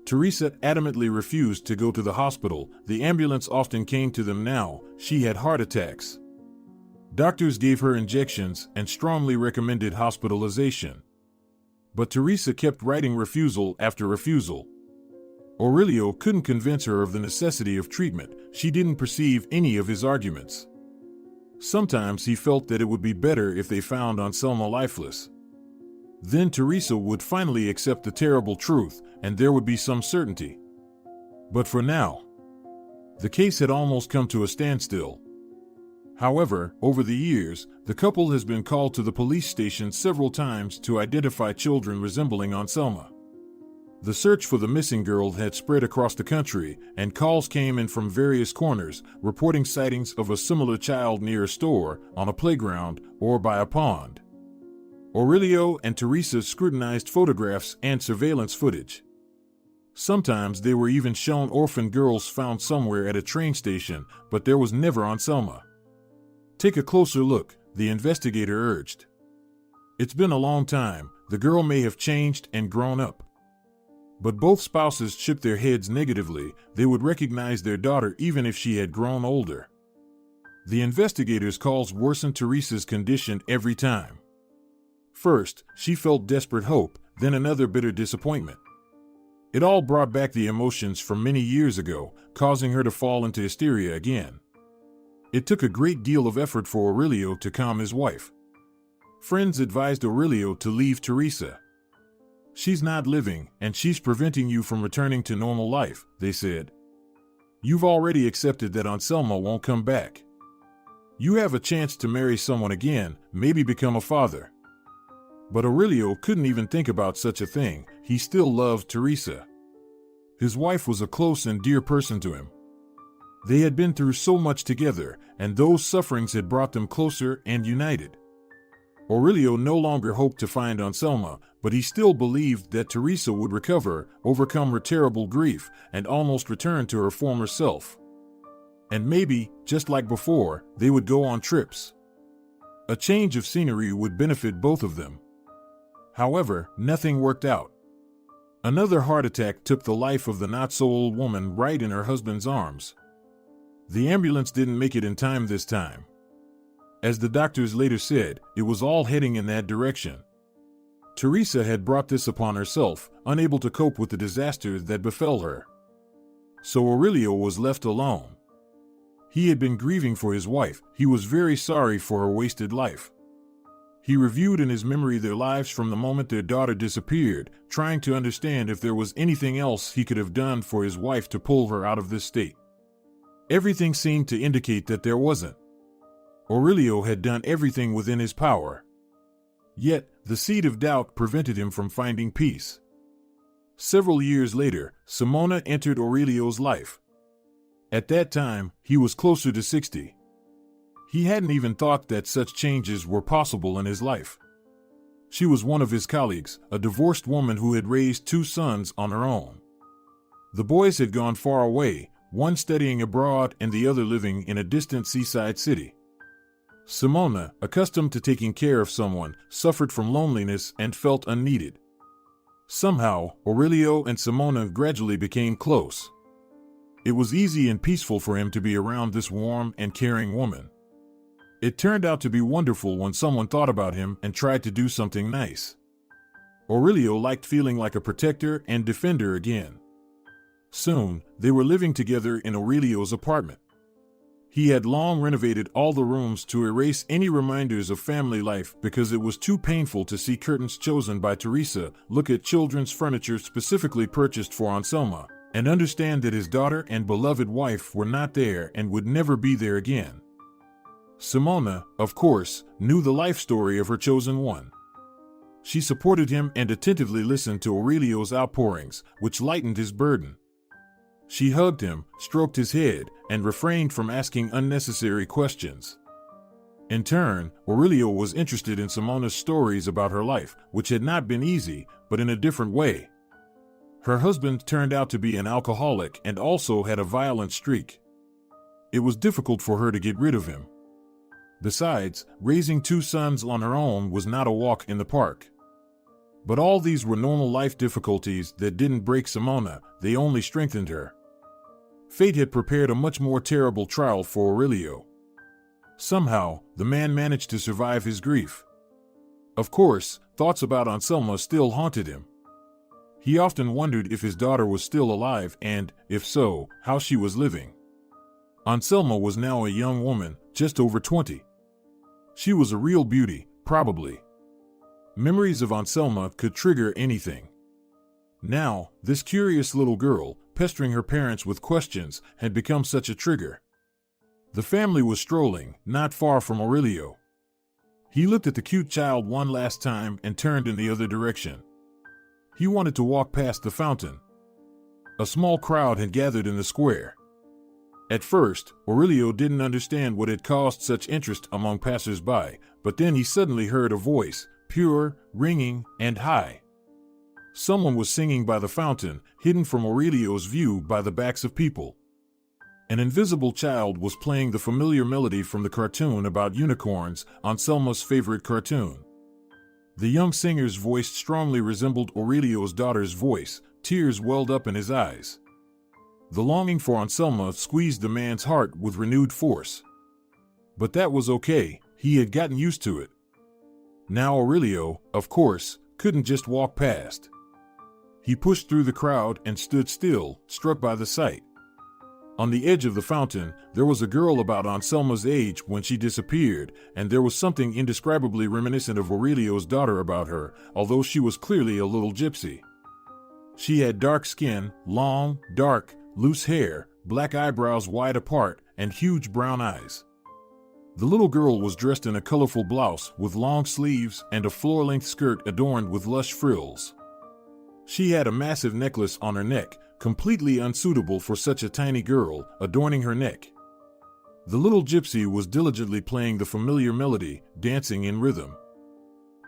Speaker 2: Teresa adamantly refused to go to the hospital. The ambulance often came to them now. She had heart attacks. Doctors gave her injections and strongly recommended hospitalization. But Teresa kept writing refusal after refusal. Aurelio couldn't convince her of the necessity of treatment. She didn't perceive any of his arguments. Sometimes he felt that it would be better if they found Anselma lifeless. Then Teresa would finally accept the terrible truth, and there would be some certainty. But for now, the case had almost come to a standstill. However, over the years, the couple has been called to the police station several times to identify children resembling Anselma. The search for the missing girl had spread across the country, and calls came in from various corners, reporting sightings of a similar child near a store, on a playground, or by a pond. Aurelio and Teresa scrutinized photographs and surveillance footage. Sometimes they were even shown orphan girls found somewhere at a train station, but there was never Anselma. "Take a closer look," the investigator urged. "It's been a long time. The girl may have changed and grown up." But both spouses shook their heads negatively. They would recognize their daughter even if she had grown older. The investigators' calls worsened Teresa's condition every time. First, she felt desperate hope, then another bitter disappointment. It all brought back the emotions from many years ago, causing her to fall into hysteria again. It took a great deal of effort for Aurelio to calm his wife. Friends advised Aurelio to leave Teresa. "She's not living, and she's preventing you from returning to normal life," they said. "You've already accepted that Anselma won't come back. You have a chance to marry someone again, maybe become a father." But Aurelio couldn't even think about such a thing. He still loved Teresa. His wife was a close and dear person to him. They had been through so much together, and those sufferings had brought them closer and united. Aurelio no longer hoped to find Anselma, but he still believed that Teresa would recover, overcome her terrible grief, and almost return to her former self. And maybe, just like before, they would go on trips. A change of scenery would benefit both of them. However, nothing worked out. Another heart attack took the life of the not-so-old woman right in her husband's arms. The ambulance didn't make it in time this time. As the doctors later said, it was all heading in that direction. Teresa had brought this upon herself, unable to cope with the disaster that befell her. So Aurelio was left alone. He had been grieving for his wife. He was very sorry for her wasted life. He reviewed in his memory their lives from the moment their daughter disappeared, trying to understand if there was anything else he could have done for his wife to pull her out of this state. Everything seemed to indicate that there wasn't. Aurelio had done everything within his power. Yet, the seed of doubt prevented him from finding peace. Several years later, Simona entered Aurelio's life. At that time, he was closer to 60. He hadn't even thought that such changes were possible in his life. She was one of his colleagues, a divorced woman who had raised 2 sons on her own. The boys had gone far away, one studying abroad and the other living in a distant seaside city. Simona, accustomed to taking care of someone, suffered from loneliness and felt unneeded. Somehow, Aurelio and Simona gradually became close. It was easy and peaceful for him to be around this warm and caring woman. It turned out to be wonderful when someone thought about him and tried to do something nice. Aurelio liked feeling like a protector and defender again. Soon, they were living together in Aurelio's apartment. He had long renovated all the rooms to erase any reminders of family life because it was too painful to see curtains chosen by Teresa, look at children's furniture specifically purchased for Anselma, and understand that his daughter and beloved wife were not there and would never be there again. Simona, of course, knew the life story of her chosen one. She supported him and attentively listened to Aurelio's outpourings, which lightened his burden. She hugged him, stroked his head, and refrained from asking unnecessary questions. In turn, Aurelio was interested in Simona's stories about her life, which had not been easy, but in a different way. Her husband turned out to be an alcoholic and also had a violent streak. It was difficult for her to get rid of him. Besides, raising 2 sons on her own was not a walk in the park. But all these were normal life difficulties that didn't break Simona, they only strengthened her. Fate had prepared a much more terrible trial for Aurelio. Somehow, the man managed to survive his grief. Of course, thoughts about Anselma still haunted him. He often wondered if his daughter was still alive and, if so, how she was living. Anselma was now a young woman, just over 20. She was a real beauty, probably. Memories of Anselma could trigger anything. Now, this curious little girl, pestering her parents with questions, had become such a trigger. The family was strolling, not far from Aurelio. He looked at the cute child one last time and turned in the other direction. He wanted to walk past the fountain. A small crowd had gathered in the square. At first, Aurelio didn't understand what had caused such interest among passers-by, but then he suddenly heard a voice, pure, ringing, and high. Someone was singing by the fountain, hidden from Aurelio's view by the backs of people. An invisible child was playing the familiar melody from the cartoon about unicorns, Anselma's favorite cartoon. The young singer's voice strongly resembled Aurelio's daughter's voice. Tears welled up in his eyes. The longing for Anselma squeezed the man's heart with renewed force. But that was okay, he had gotten used to it. Now Aurelio, of course, couldn't just walk past. He pushed through the crowd and stood still, struck by the sight. On the edge of the fountain, there was a girl about Anselma's age when she disappeared, and there was something indescribably reminiscent of Aurelio's daughter about her, although she was clearly a little gypsy. She had dark skin, long, dark, loose hair, black eyebrows wide apart, and huge brown eyes. The little girl was dressed in a colorful blouse with long sleeves and a floor-length skirt adorned with lush frills. She had a massive necklace on her neck, completely unsuitable for such a tiny girl, adorning her neck. The little gypsy was diligently playing the familiar melody, dancing in rhythm.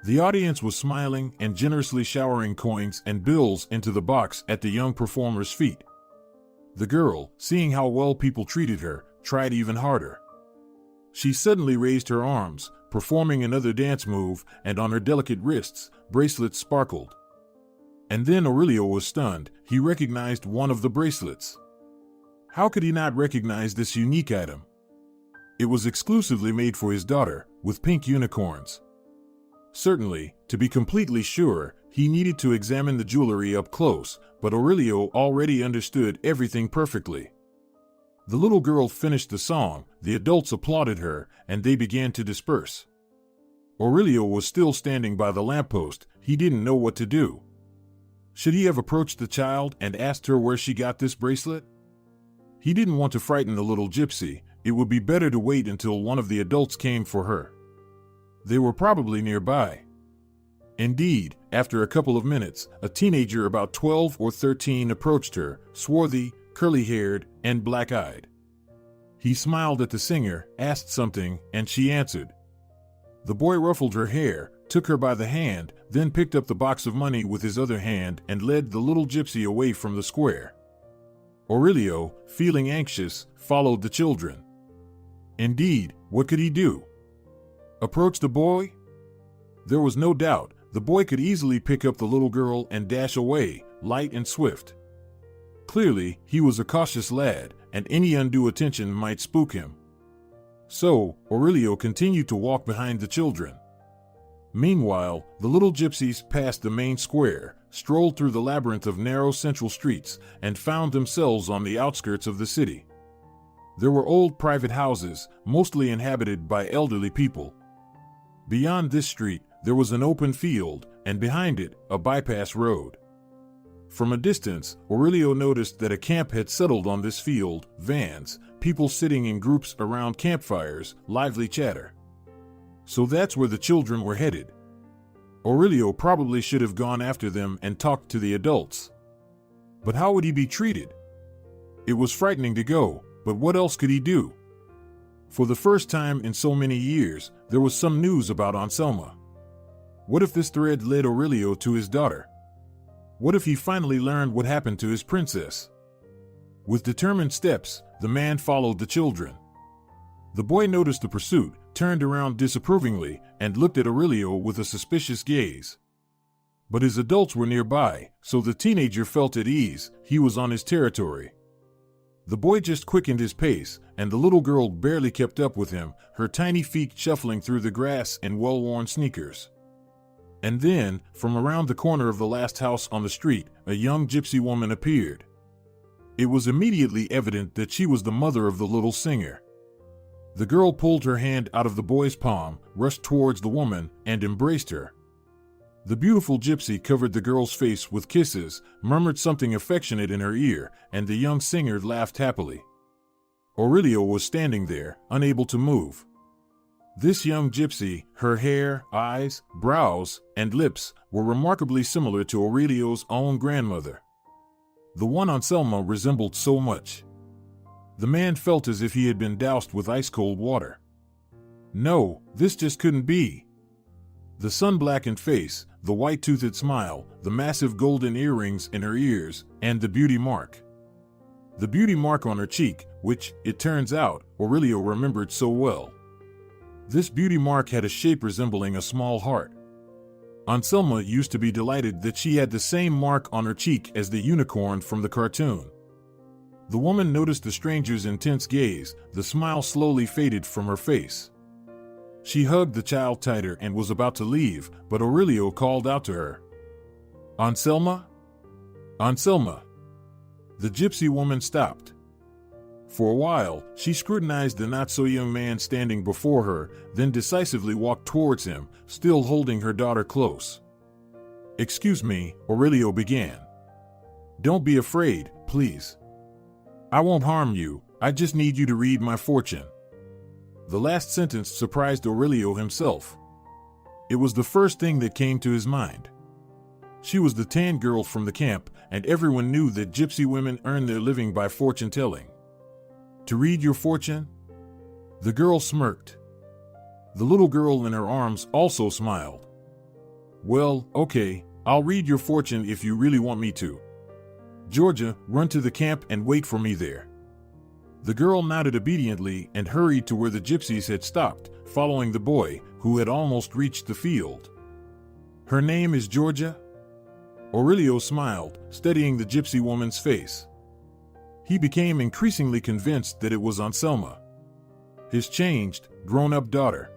Speaker 2: The audience was smiling and generously showering coins and bills into the box at the young performer's feet. The girl, seeing how well people treated her, tried even harder. She suddenly raised her arms, performing another dance move, and on her delicate wrists, bracelets sparkled. And then Aurelio was stunned. He recognized one of the bracelets. How could he not recognize this unique item? It was exclusively made for his daughter, with pink unicorns. Certainly, to be completely sure, he needed to examine the jewelry up close, but Aurelio already understood everything perfectly. The little girl finished the song, the adults applauded her, and they began to disperse. Aurelio was still standing by the lamppost. He didn't know what to do. Should he have approached the child and asked her where she got this bracelet? He didn't want to frighten the little gypsy. It would be better to wait until one of the adults came for her. They were probably nearby. Indeed, after a couple of minutes, a teenager about 12 or 13 approached her, swarthy, curly-haired, and black-eyed. He smiled at the singer, asked something, and she answered. The boy ruffled her hair, took her by the hand, then picked up the box of money with his other hand and led the little gypsy away from the square. Aurelio, feeling anxious, followed the children. Indeed, what could he do? Approach the boy? There was no doubt, the boy could easily pick up the little girl and dash away, light and swift. Clearly, he was a cautious lad, and any undue attention might spook him. So, Aurelio continued to walk behind the children. Meanwhile, the little gypsies passed the main square, strolled through the labyrinth of narrow central streets, and found themselves on the outskirts of the city. There were old private houses, mostly inhabited by elderly people. Beyond this street, there was an open field, and behind it, a bypass road. From a distance, Aurelio noticed that a camp had settled on this field, vans, people sitting in groups around campfires, lively chatter. So that's where the children were headed. Aurelio probably should have gone after them and talked to the adults. But how would he be treated? It was frightening to go, but what else could he do? For the first time in so many years, there was some news about Anselma. What if this thread led Aurelio to his daughter? What if he finally learned what happened to his princess? With determined steps, the man followed the children. The boy noticed the pursuit, turned around disapprovingly, and looked at Aurelio with a suspicious gaze. But his adults were nearby, so the teenager felt at ease. He was on his territory. The boy just quickened his pace, and the little girl barely kept up with him, her tiny feet shuffling through the grass in well-worn sneakers. And then, from around the corner of the last house on the street, a young gypsy woman appeared. It was immediately evident that she was the mother of the little singer. The girl pulled her hand out of the boy's palm, rushed towards the woman, and embraced her. The beautiful gypsy covered the girl's face with kisses, murmured something affectionate in her ear, and the young singer laughed happily. Aurelio was standing there, unable to move. This young gypsy, her hair, eyes, brows, and lips were remarkably similar to Aurelio's own grandmother. The one Anselma resembled so much. The man felt as if he had been doused with ice-cold water. No, this just couldn't be. The sun-blackened face, the white-toothed smile, the massive golden earrings in her ears, and the beauty mark. The beauty mark on her cheek, which, it turns out, Aurelio remembered so well. This beauty mark had a shape resembling a small heart. Anselma used to be delighted that she had the same mark on her cheek as the unicorn from the cartoon. The woman noticed the stranger's intense gaze. The smile slowly faded from her face. She hugged the child tighter and was about to leave, but Aurelio called out to her. "Anselma? Anselma!" The gypsy woman stopped. For a while, she scrutinized the not-so-young man standing before her, then decisively walked towards him, still holding her daughter close. "Excuse me," Aurelio began. "Don't be afraid, please. I won't harm you, I just need you to read my fortune." The last sentence surprised Aurelio himself. It was the first thing that came to his mind. She was the tan girl from the camp, and everyone knew that gypsy women earn their living by fortune-telling. "To read your fortune?" The girl smirked. The little girl in her arms also smiled. "Well, okay, I'll read your fortune if you really want me to. Georgia, run to the camp and wait for me there." The girl nodded obediently and hurried to where the gypsies had stopped, following the boy, who had almost reached the field. "Her name is Georgia?" Aurelio smiled, studying the gypsy woman's face. He became increasingly convinced that it was Anselma, his changed, grown-up daughter.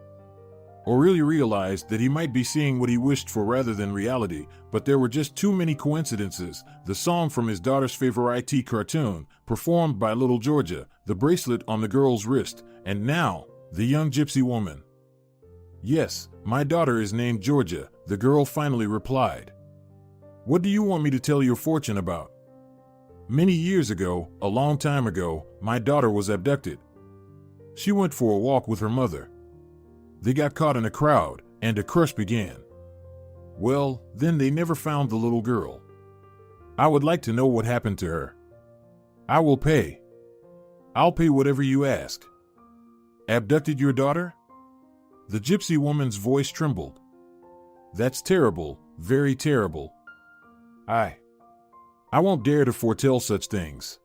Speaker 2: Aurelio realized that he might be seeing what he wished for rather than reality, but there were just too many coincidences. The song from his daughter's favorite cartoon, performed by little Georgia, the bracelet on the girl's wrist, and now, the young gypsy woman. "Yes, my daughter is named Georgia," the girl finally replied. "What do you want me to tell your fortune about?" "Many years ago, a long time ago, my daughter was abducted. She went for a walk with her mother. They got caught in a crowd, and a crush began. Well, then they never found the little girl. I would like to know what happened to her. I will pay. I'll pay whatever you ask." "Abducted your daughter?" The gypsy woman's voice trembled. "That's terrible, very terrible. I won't dare to foretell such things.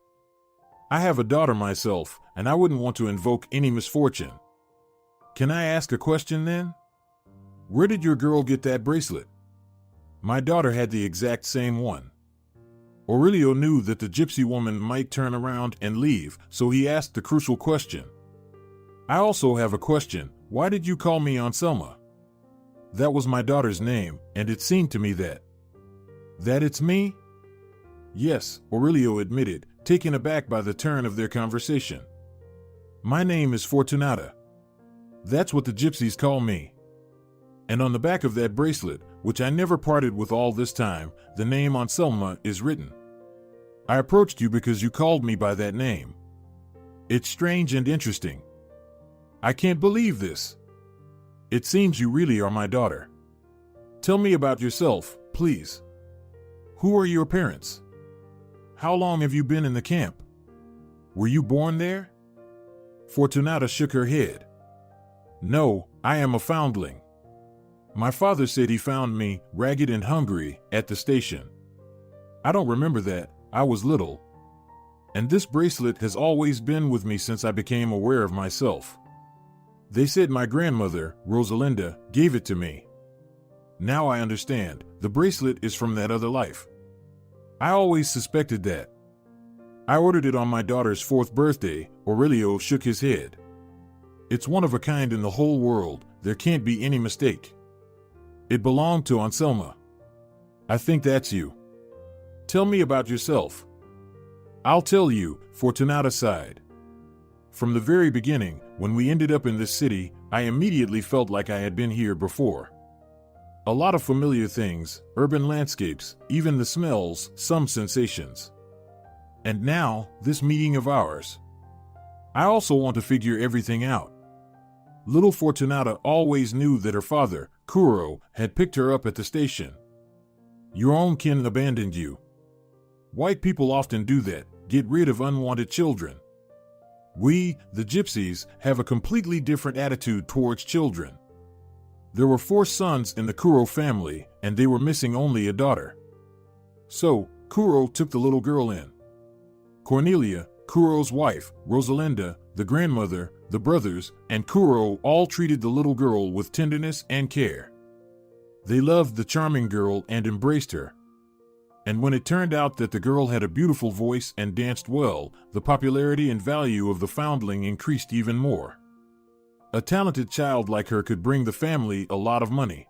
Speaker 2: I have a daughter myself, and I wouldn't want to invoke any misfortune. Can I ask a question then? Where did your girl get that bracelet?" "My daughter had the exact same one." Aurelio knew that the gypsy woman might turn around and leave, so he asked the crucial question. "I also have a question. Why did you call me Anselma?" "That was my daughter's name, and it seemed to me that it's me?" "Yes," Aurelio admitted, taken aback by the turn of their conversation. My name is Fortunata. That's what the gypsies call me. And on the back of that bracelet, which I never parted with all this time, the name Anselma is written. I approached you because you called me by that name. It's strange and interesting. I can't believe this. It seems you really are my daughter. Tell me about yourself, please. Who are your parents? How long have you been in the camp? Were you born there? Fortunata shook her head. No, I am a foundling. My father said he found me, ragged and hungry, at the station. I don't remember that, I was little. And this bracelet has always been with me since I became aware of myself. They said my grandmother, Rosalinda, gave it to me. Now I understand, the bracelet is from that other life. I always suspected that. I ordered it on my daughter's 4th birthday. Aurelio shook his head. It's one of a kind in the whole world, there can't be any mistake. It belonged to Anselma. I think that's you. Tell me about yourself. I'll tell you, Fortunata sighed. From the very beginning, when we ended up in this city, I immediately felt like I had been here before. A lot of familiar things, urban landscapes, even the smells, some sensations. And now, this meeting of ours. I also want to figure everything out. Little Fortunata always knew that her father, Kuro, had picked her up at the station. Your own kin abandoned you. White people often do that, get rid of unwanted children. We, the gypsies, have a completely different attitude towards children. There were 4 sons in the Kuro family, and they were missing only a daughter. So, Kuro took the little girl in. Cornelia, Kuro's wife, Rosalinda, the grandmother, the brothers, and Kuro all treated the little girl with tenderness and care. They loved the charming girl and embraced her. And when it turned out that the girl had a beautiful voice and danced well, the popularity and value of the foundling increased even more. A talented child like her could bring the family a lot of money.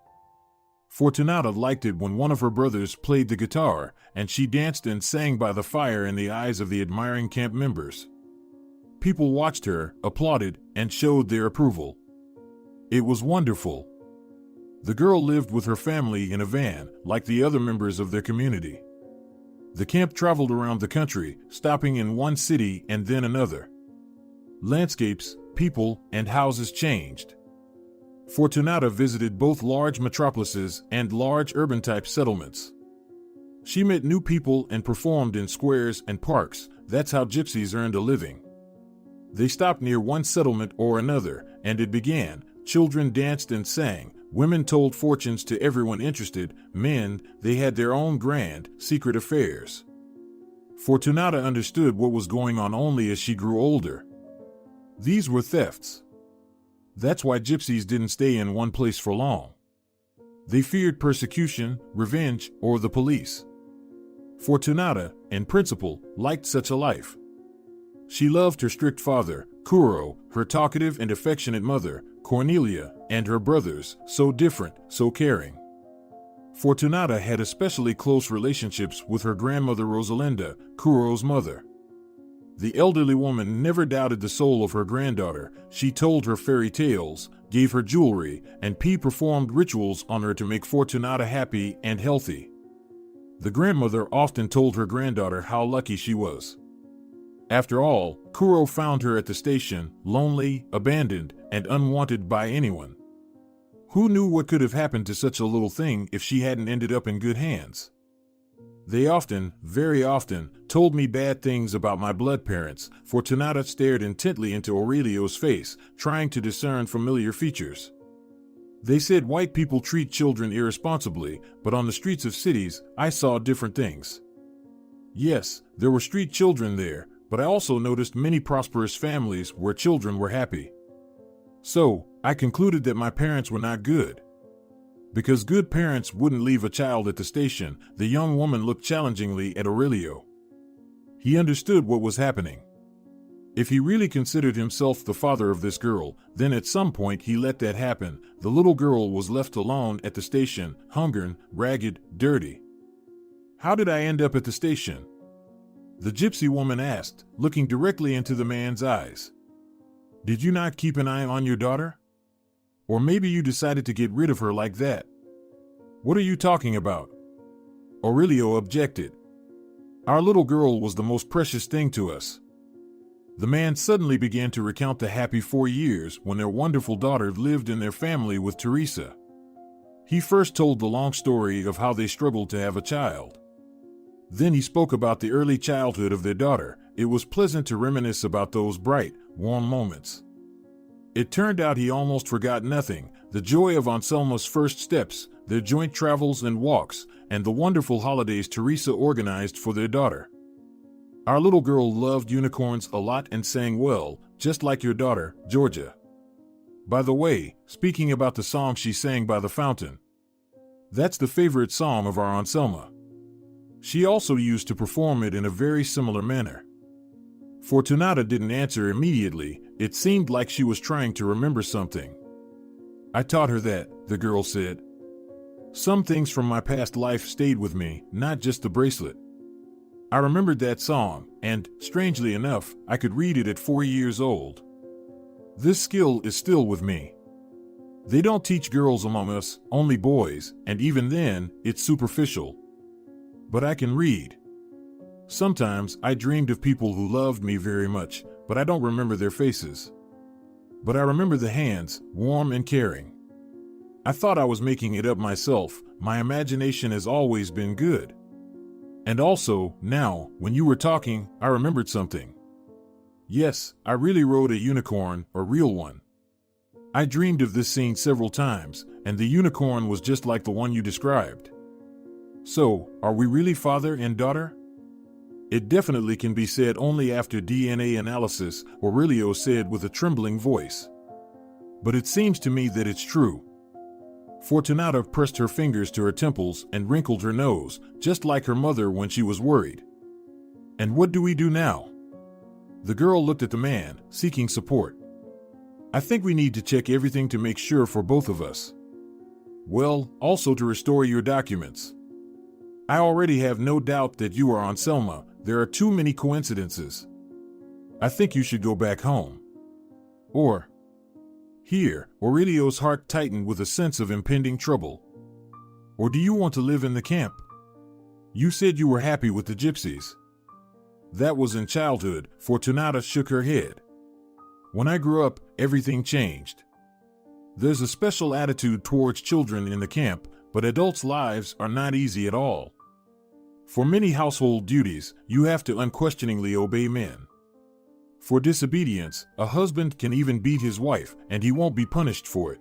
Speaker 2: Fortunata liked it when one of her brothers played the guitar, and she danced and sang by the fire in the eyes of the admiring camp members. People watched her, applauded, and showed their approval. It was wonderful. The girl lived with her family in a van, like the other members of their community. The camp traveled around the country, stopping in one city and then another. Landscapes, people, and houses changed. Fortunata visited both large metropolises and large urban-type settlements. She met new people and performed in squares and parks. That's how gypsies earned a living. They stopped near one settlement or another, and it began. Children danced and sang. Women told fortunes to everyone interested. Men, they had their own grand, secret affairs. Fortunata understood what was going on only as she grew older. These were thefts. That's why gypsies didn't stay in one place for long. They feared persecution, revenge, or the police. Fortunata, in principle, liked such a life. She loved her strict father, Kuro, her talkative and affectionate mother, Cornelia, and her brothers, so different, so caring. Fortunata had especially close relationships with her grandmother Rosalinda, Kuro's mother. The elderly woman never doubted the soul of her granddaughter. She told her fairy tales, gave her jewelry, and performed rituals on her to make Fortunata happy and healthy. The grandmother often told her granddaughter how lucky she was. After all, Kuro found her at the station, lonely, abandoned, and unwanted by anyone. Who knew what could have happened to such a little thing if she hadn't ended up in good hands? They often, very often, told me bad things about my blood parents. Fortunata stared intently into Aurelio's face, trying to discern familiar features. They said white people treat children irresponsibly, but on the streets of cities, I saw different things. Yes, there were street children there, but I also noticed many prosperous families where children were happy. So, I concluded that my parents were not good. Because good parents wouldn't leave a child at the station, the young woman looked challengingly at Aurelio. He understood what was happening. If he really considered himself the father of this girl, then at some point he let that happen. The little girl was left alone at the station, hungry, ragged, dirty. How did I end up at the station? The gypsy woman asked, looking directly into the man's eyes. Did you not keep an eye on your daughter? Or maybe you decided to get rid of her like that. What are you talking about? Aurelio objected. Our little girl was the most precious thing to us. The man suddenly began to recount the happy 4 years when their wonderful daughter lived in their family with Teresa. He first told the long story of how they struggled to have a child. Then he spoke about the early childhood of their daughter. It was pleasant to reminisce about those bright, warm moments. It turned out he almost forgot nothing: the joy of Anselma's first steps, their joint travels and walks, and the wonderful holidays Teresa organized for their daughter. Our little girl loved unicorns a lot and sang well, just like your daughter, Georgia. By the way, speaking about the song she sang by the fountain, that's the favorite song of our Anselma. She also used to perform it in a very similar manner. Fortunata didn't answer immediately. It seemed like she was trying to remember something. I taught her that, the girl said. Some things from my past life stayed with me, not just the bracelet. I remembered that song, and, strangely enough, I could read it at 4 years old. This skill is still with me. They don't teach girls among us, only boys, and even then, it's superficial. But I can read. Sometimes I dreamed of people who loved me very much, but I don't remember their faces. But I remember the hands, warm and caring. I thought I was making it up myself. My imagination has always been good. And also, now, when you were talking, I remembered something. Yes, I really rode a unicorn, a real one. I dreamed of this scene several times, and the unicorn was just like the one you described. So, are we really father and daughter? It definitely can be said only after DNA analysis, Aurelio said with a trembling voice. But it seems to me that it's true. Fortunata pressed her fingers to her temples and wrinkled her nose, just like her mother when she was worried. And what do we do now? The girl looked at the man, seeking support. I think we need to check everything to make sure for both of us. Well, also to restore your documents. I already have no doubt that you are Anselma. There are too many coincidences. I think you should go back home. Or... Here, Aurelio's heart tightened with a sense of impending trouble. Or do you want to live in the camp? You said you were happy with the gypsies. That was in childhood. Fortunata shook her head. When I grew up, everything changed. There's a special attitude towards children in the camp, but adults' lives are not easy at all. For many household duties, you have to unquestioningly obey men. For disobedience, a husband can even beat his wife, and he won't be punished for it.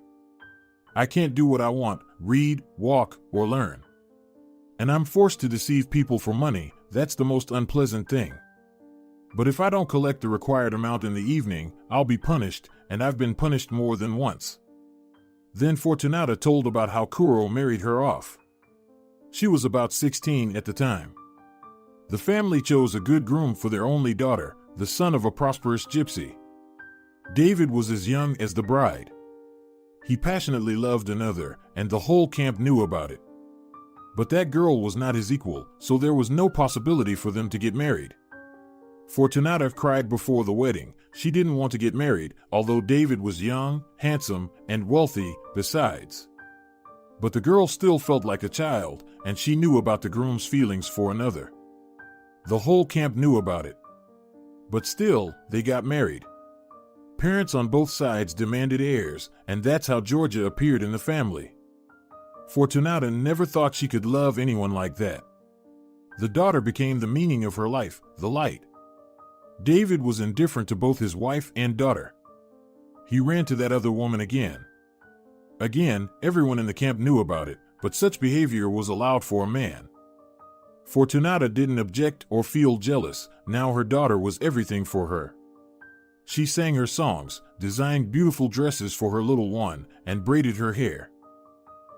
Speaker 2: I can't do what I want, read, walk, or learn. And I'm forced to deceive people for money. That's the most unpleasant thing. But if I don't collect the required amount in the evening, I'll be punished, and I've been punished more than once. Then Fortunata told about how Kuro married her off. She was about 16 at the time. The family chose a good groom for their only daughter, the son of a prosperous gypsy. David was as young as the bride. He passionately loved another, and the whole camp knew about it. But that girl was not his equal, so there was no possibility for them to get married. Fortunata cried before the wedding. She didn't want to get married, although David was young, handsome, and wealthy besides. But the girl still felt like a child, and she knew about the groom's feelings for another. The whole camp knew about it. But still, they got married. Parents on both sides demanded heirs, and that's how Georgia appeared in the family. Fortunata never thought she could love anyone like that. The daughter became the meaning of her life, the light. David was indifferent to both his wife and daughter. He ran to that other woman again. Again, everyone in the camp knew about it, but such behavior was allowed for a man. Fortunata didn't object or feel jealous. Now her daughter was everything for her. She sang her songs, designed beautiful dresses for her little one, and braided her hair.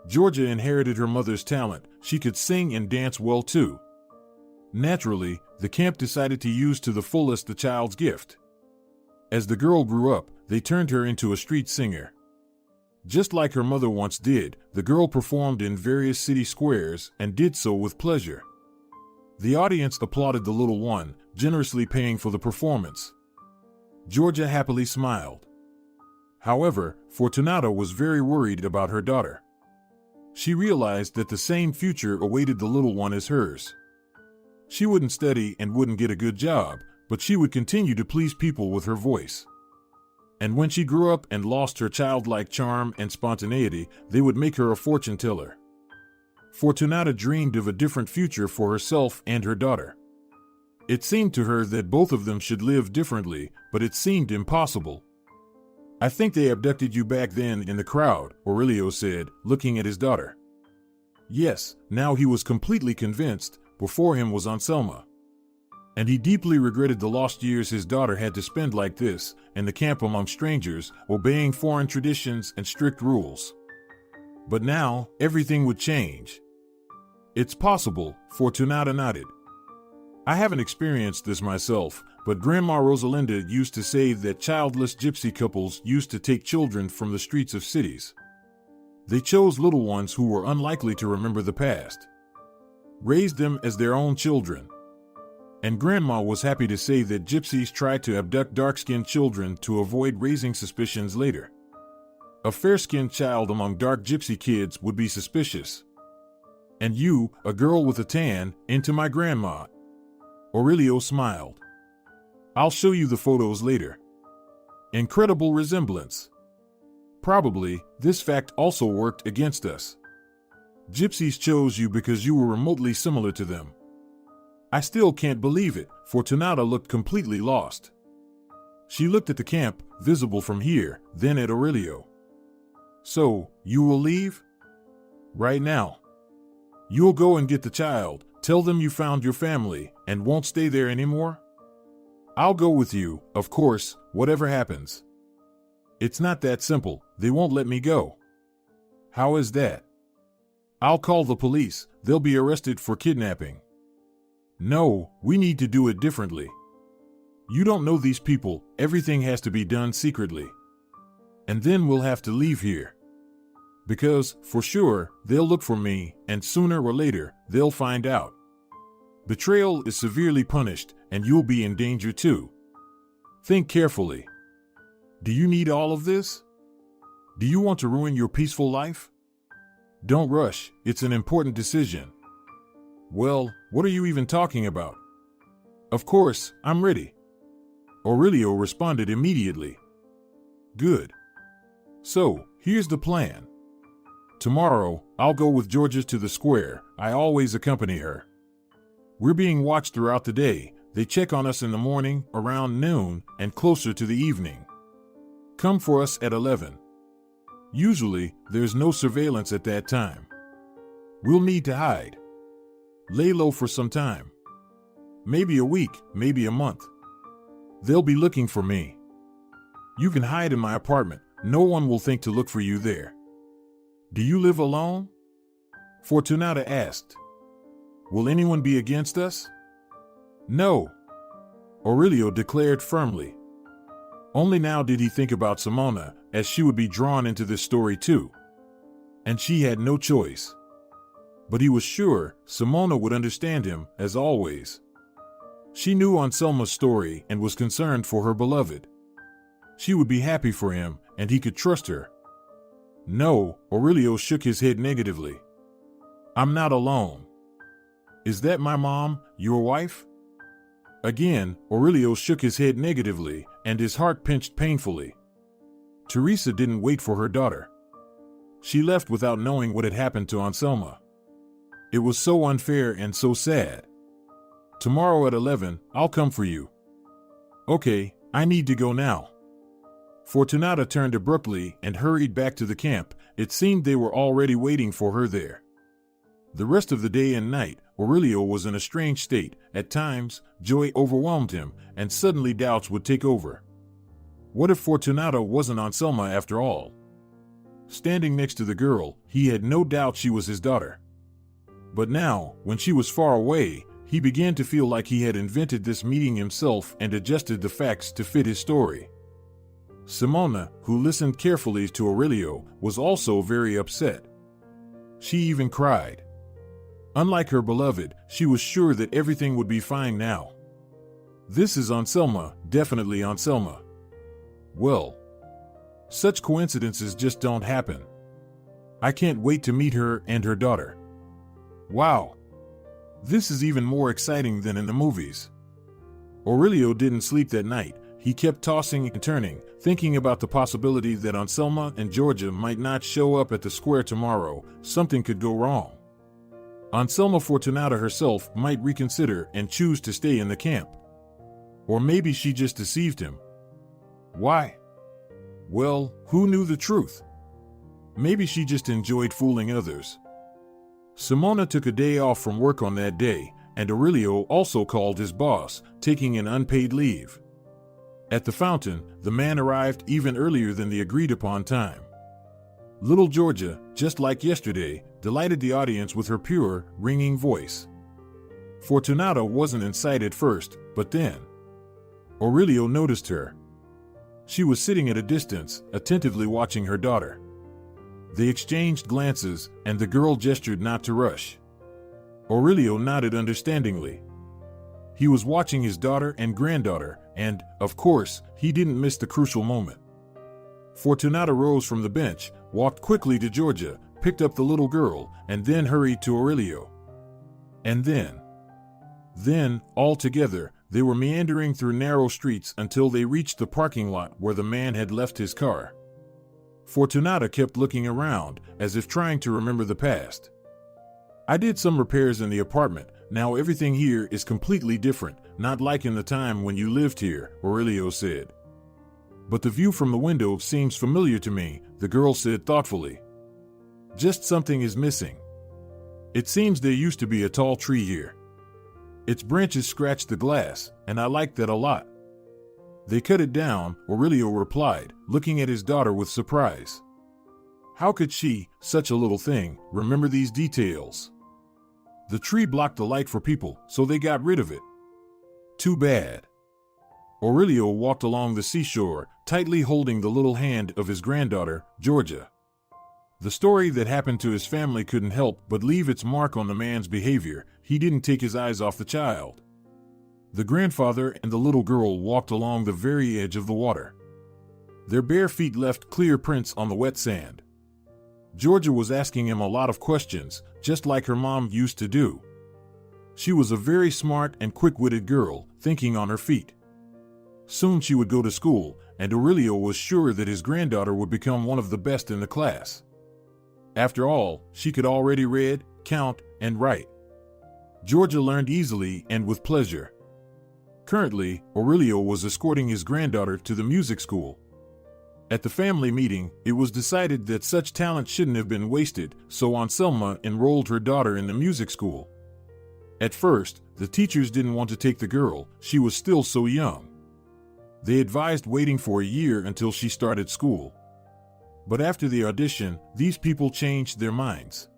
Speaker 2: Georgia inherited her mother's talent. She could sing and dance well too. Naturally, the camp decided to use to the fullest the child's gift. As the girl grew up, they turned her into a street singer. Just like her mother once did, the girl performed in various city squares and did so with pleasure. The audience applauded the little one, generously paying for the performance. Georgia happily smiled. However, Fortunata was very worried about her daughter. She realized that the same future awaited the little one as hers. She wouldn't study and wouldn't get a good job, but she would continue to please people with her voice. And when she grew up and lost her childlike charm and spontaneity, they would make her a fortune teller. Fortunata dreamed of a different future for herself and her daughter. It seemed to her that both of them should live differently, but it seemed impossible. "I think they abducted you back then in the crowd," Aurelio said, looking at his daughter. Yes, now he was completely convinced. Before him was Anselma. And he deeply regretted the lost years his daughter had to spend like this, in the camp among strangers, obeying foreign traditions and strict rules. But now, everything would change. "It's possible," Fortunata nodded. "I haven't experienced this myself, but Grandma Rosalinda used to say that childless gypsy couples used to take children from the streets of cities. They chose little ones who were unlikely to remember the past, raised them as their own children. And Grandma was happy to say that gypsies tried to abduct dark-skinned children to avoid raising suspicions later. A fair-skinned child among dark gypsy kids would be suspicious. And you, a girl with a tan, into my grandma." Aurelio smiled. "I'll show you the photos later. Incredible resemblance. Probably, this fact also worked against us. Gypsies chose you because you were remotely similar to them." "I still can't believe it." Fortunata looked completely lost. She looked at the camp, visible from here, then at Aurelio. "So, you will leave?" "Right now. You'll go and get the child, tell them you found your family, and won't stay there anymore?" "I'll go with you, of course, whatever happens." "It's not that simple. They won't let me go." "How is that?" "I'll call the police. They'll be arrested for kidnapping." "No, we need to do it differently. You don't know these people. Everything has to be done secretly. And then we'll have to leave here. Because, for sure, they'll look for me, and sooner or later, they'll find out. Betrayal is severely punished, and you'll be in danger too. Think carefully. Do you need all of this? Do you want to ruin your peaceful life? Don't rush, it's an important decision." "Well, what are you even talking about?" "Of course, I'm ready." Aurelio responded immediately. "Good. So, here's the plan. Tomorrow, I'll go with Georgia to the square. I always accompany her. We're being watched throughout the day. They check on us in the morning, around noon, and closer to the evening. Come for us at 11. Usually, there's no surveillance at that time. We'll need to hide. Lay low for some time. Maybe a week, maybe a month. They'll be looking for me. You can hide in my apartment. No one will think to look for you there." "Do you live alone?" Fortunata asked. "Will anyone be against us?" "No," Aurelio declared firmly. Only now did he think about Simona, as she would be drawn into this story too. And she had no choice. But he was sure Simona would understand him, as always. She knew Anselma's story and was concerned for her beloved. She would be happy for him, and he could trust her. "No," Aurelio shook his head negatively. "I'm not alone." "Is that my mom, your wife?" Again, Aurelio shook his head negatively, and his heart pinched painfully. Teresa didn't wait for her daughter. She left without knowing what had happened to Anselma. It was so unfair and so sad. "Tomorrow at 11, I'll come for you." "Okay, I need to go now." Fortunata turned abruptly and hurried back to the camp. It seemed they were already waiting for her there. The rest of the day and night, Aurelio was in a strange state. At times, joy overwhelmed him, and suddenly doubts would take over. What if Fortunata wasn't Anselma after all? Standing next to the girl, he had no doubt she was his daughter. But now, when she was far away, he began to feel like he had invented this meeting himself and adjusted the facts to fit his story. Simona, who listened carefully to Aurelio, was also very upset. She even cried. Unlike her beloved, she was sure that everything would be fine now. This is Anselma, definitely Anselma. Well, Such coincidences just don't happen. I can't wait to meet her and her daughter. Wow. This is even more exciting than in the movies. Aurelio didn't sleep that night. He kept tossing and turning, thinking about the possibility that Anselma and Georgia might not show up at the square tomorrow. Something could go wrong. Anselma Fortunata herself might reconsider and choose to stay in the camp. Or maybe she just deceived him. Why? Well, who knew the truth? Maybe she just enjoyed fooling others. Simona took a day off from work on that day, and Aurelio also called his boss, taking an unpaid leave. At the fountain, the man arrived even earlier than the agreed-upon time. Little Georgia, just like yesterday, delighted the audience with her pure, ringing voice. Fortunata wasn't in sight at first, but then Aurelio noticed her. She was sitting at a distance, attentively watching her daughter. They exchanged glances, and the girl gestured not to rush. Aurelio nodded understandingly. He was watching his daughter and granddaughter, and, of course, he didn't miss the crucial moment. Fortunata rose from the bench, walked quickly to Georgia, picked up the little girl, and then hurried to Aurelio. And then, all together, they were meandering through narrow streets until they reached the parking lot where the man had left his car. Fortunata kept looking around, as if trying to remember the past. I did some repairs in the apartment. Now everything here is completely different, not like in the time when you lived here, Aurelio said. But the view from the window seems familiar to me, the girl said thoughtfully. Just something is missing. It seems there used to be a tall tree here. Its branches scratched the glass, and I liked that a lot. They cut it down, Aurelio replied, looking at his daughter with surprise. How could she, such a little thing, remember these details? The tree blocked the light for people, so they got rid of it. Too bad. Aurelio walked along the seashore, tightly holding the little hand of his granddaughter, Georgia. The story that happened to his family couldn't help but leave its mark on the man's behavior. He didn't take his eyes off the child. The grandfather and the little girl walked along the very edge of the water. Their bare feet left clear prints on the wet sand. Georgia was asking him a lot of questions, just like her mom used to do. She was a very smart and quick-witted girl, thinking on her feet. Soon she would go to school, and Aurelio was sure that his granddaughter would become one of the best in the class. After all, she could already read, count, and write. Georgia learned easily and with pleasure. Currently, Aurelio was escorting his granddaughter to the music school. At the family meeting, it was decided that such talent shouldn't have been wasted, so Anselma enrolled her daughter in the music school. At first, the teachers didn't want to take the girl, she was still so young. They advised waiting for a year until she started school. But after the audition, these people changed their minds.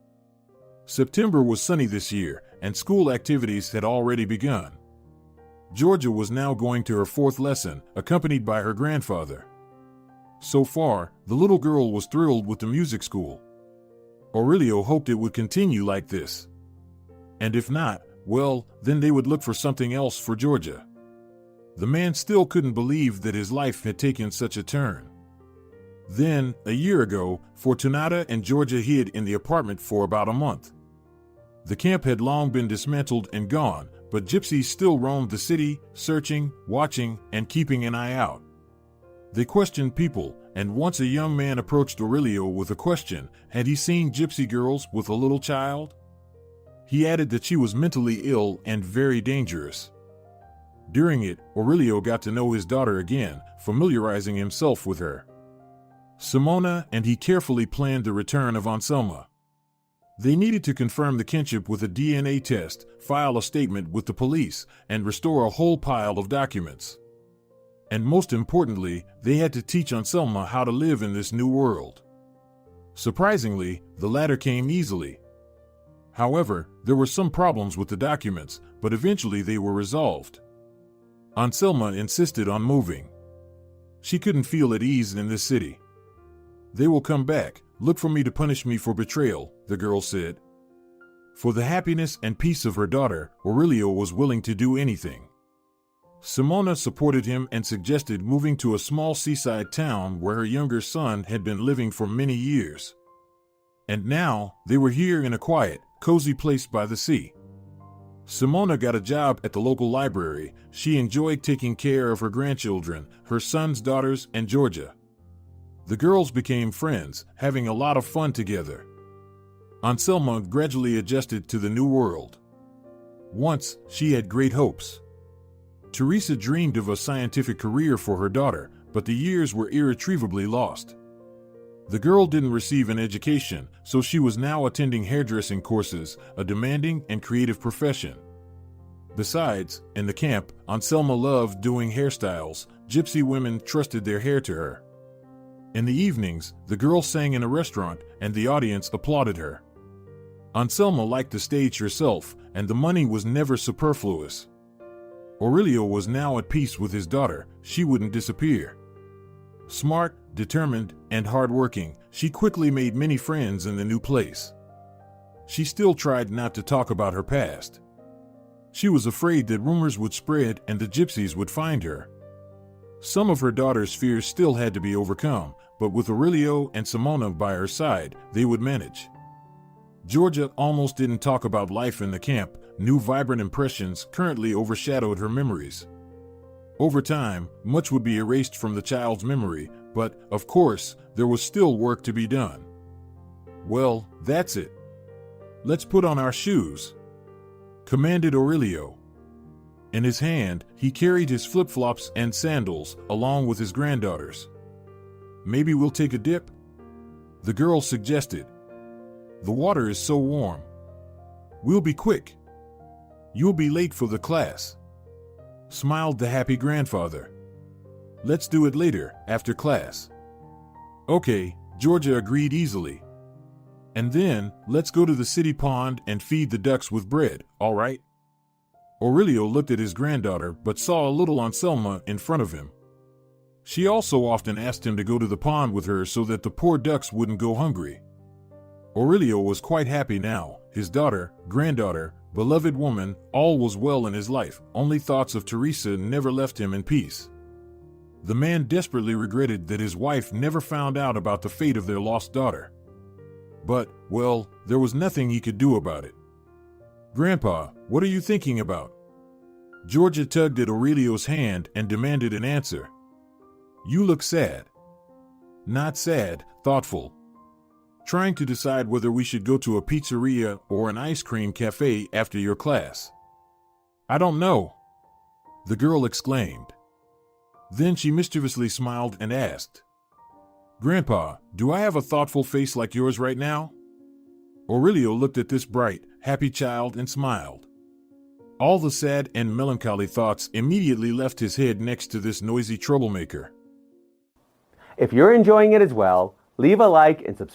Speaker 2: September was sunny this year, and school activities had already begun. Georgia was now going to her fourth lesson, accompanied by her grandfather. So far, the little girl was thrilled with the music school. Aurelio hoped it would continue like this. And if not, well, then they would look for something else for Georgia. The man still couldn't believe that his life had taken such a turn. Then, a year ago, Fortunata and Georgia hid in the apartment for about a month. The camp had long been dismantled and gone, but gypsies still roamed the city, searching, watching, and keeping an eye out. They questioned people, and once a young man approached Aurelio with a question: had he seen gypsy girls with a little child? He added that she was mentally ill and very dangerous. During it, Aurelio got to know his daughter again, familiarizing himself with her. Simona and he carefully planned the return of Anselma. They needed to confirm the kinship with a DNA test, file a statement with the police, and restore a whole pile of documents. And most importantly, they had to teach Anselma how to live in this new world. Surprisingly, the latter came easily. However, there were some problems with the documents, but eventually they were resolved. Anselma insisted on moving. She couldn't feel at ease in this city. They will come back, look for me to punish me for betrayal, the girl said. For the happiness and peace of her daughter, Aurelio was willing to do anything. Simona supported him and suggested moving to a small seaside town where her younger son had been living for many years. And now, they were here in a quiet, cozy place by the sea. Simona got a job at the local library. She enjoyed taking care of her grandchildren, her son's daughters, and Georgia. The girls became friends, having a lot of fun together. Anselma gradually adjusted to the new world. Once, she had great hopes. Teresa dreamed of a scientific career for her daughter, but the years were irretrievably lost. The girl didn't receive an education, so she was now attending hairdressing courses, a demanding and creative profession. Besides, in the camp, Anselma loved doing hairstyles. Gypsy women trusted their hair to her. In the evenings, the girl sang in a restaurant, and the audience applauded her. Anselma liked the stage herself, and the money was never superfluous. Aurelio was now at peace with his daughter. She wouldn't disappear. Smart, determined, and hardworking, she quickly made many friends in the new place. She still tried not to talk about her past. She was afraid that rumors would spread and the gypsies would find her. Some of her daughter's fears still had to be overcome, but with Aurelio and Simona by her side, they would manage. Georgia almost didn't talk about life in the camp. New vibrant impressions currently overshadowed her memories. Over time, much would be erased from the child's memory, but, of course, there was still work to be done. Well, that's it. Let's put on our shoes, commanded Aurelio. In his hand, he carried his flip-flops and sandals, along with his granddaughters. Maybe we'll take a dip? The girl suggested. The water is so warm. We'll be quick. You'll be late for the class, smiled the happy grandfather. Let's do it later, after class. Okay, Georgia agreed easily. And then, let's go to the city pond and feed the ducks with bread, all right? Aurelio looked at his granddaughter but saw a little Anselma in front of him. She also often asked him to go to the pond with her so that the poor ducks wouldn't go hungry. Aurelio was quite happy now. His daughter, granddaughter, beloved woman, all was well in his life. Only thoughts of Teresa never left him in peace. The man desperately regretted that his wife never found out about the fate of their lost daughter. But, well, there was nothing he could do about it. Grandpa, what are you thinking about? Georgia tugged at Aurelio's hand and demanded an answer. You look sad. Not sad, thoughtful. Trying to decide whether we should go to a pizzeria or an ice cream cafe after your class. I don't know, the girl exclaimed. Then she mischievously smiled and asked, Grandpa, do I have a thoughtful face like yours right now? Aurelio looked at this bright, happy child and smiled. All the sad and melancholy thoughts immediately left his head next to this noisy troublemaker.
Speaker 1: If you're enjoying it as well, leave a like and subscribe.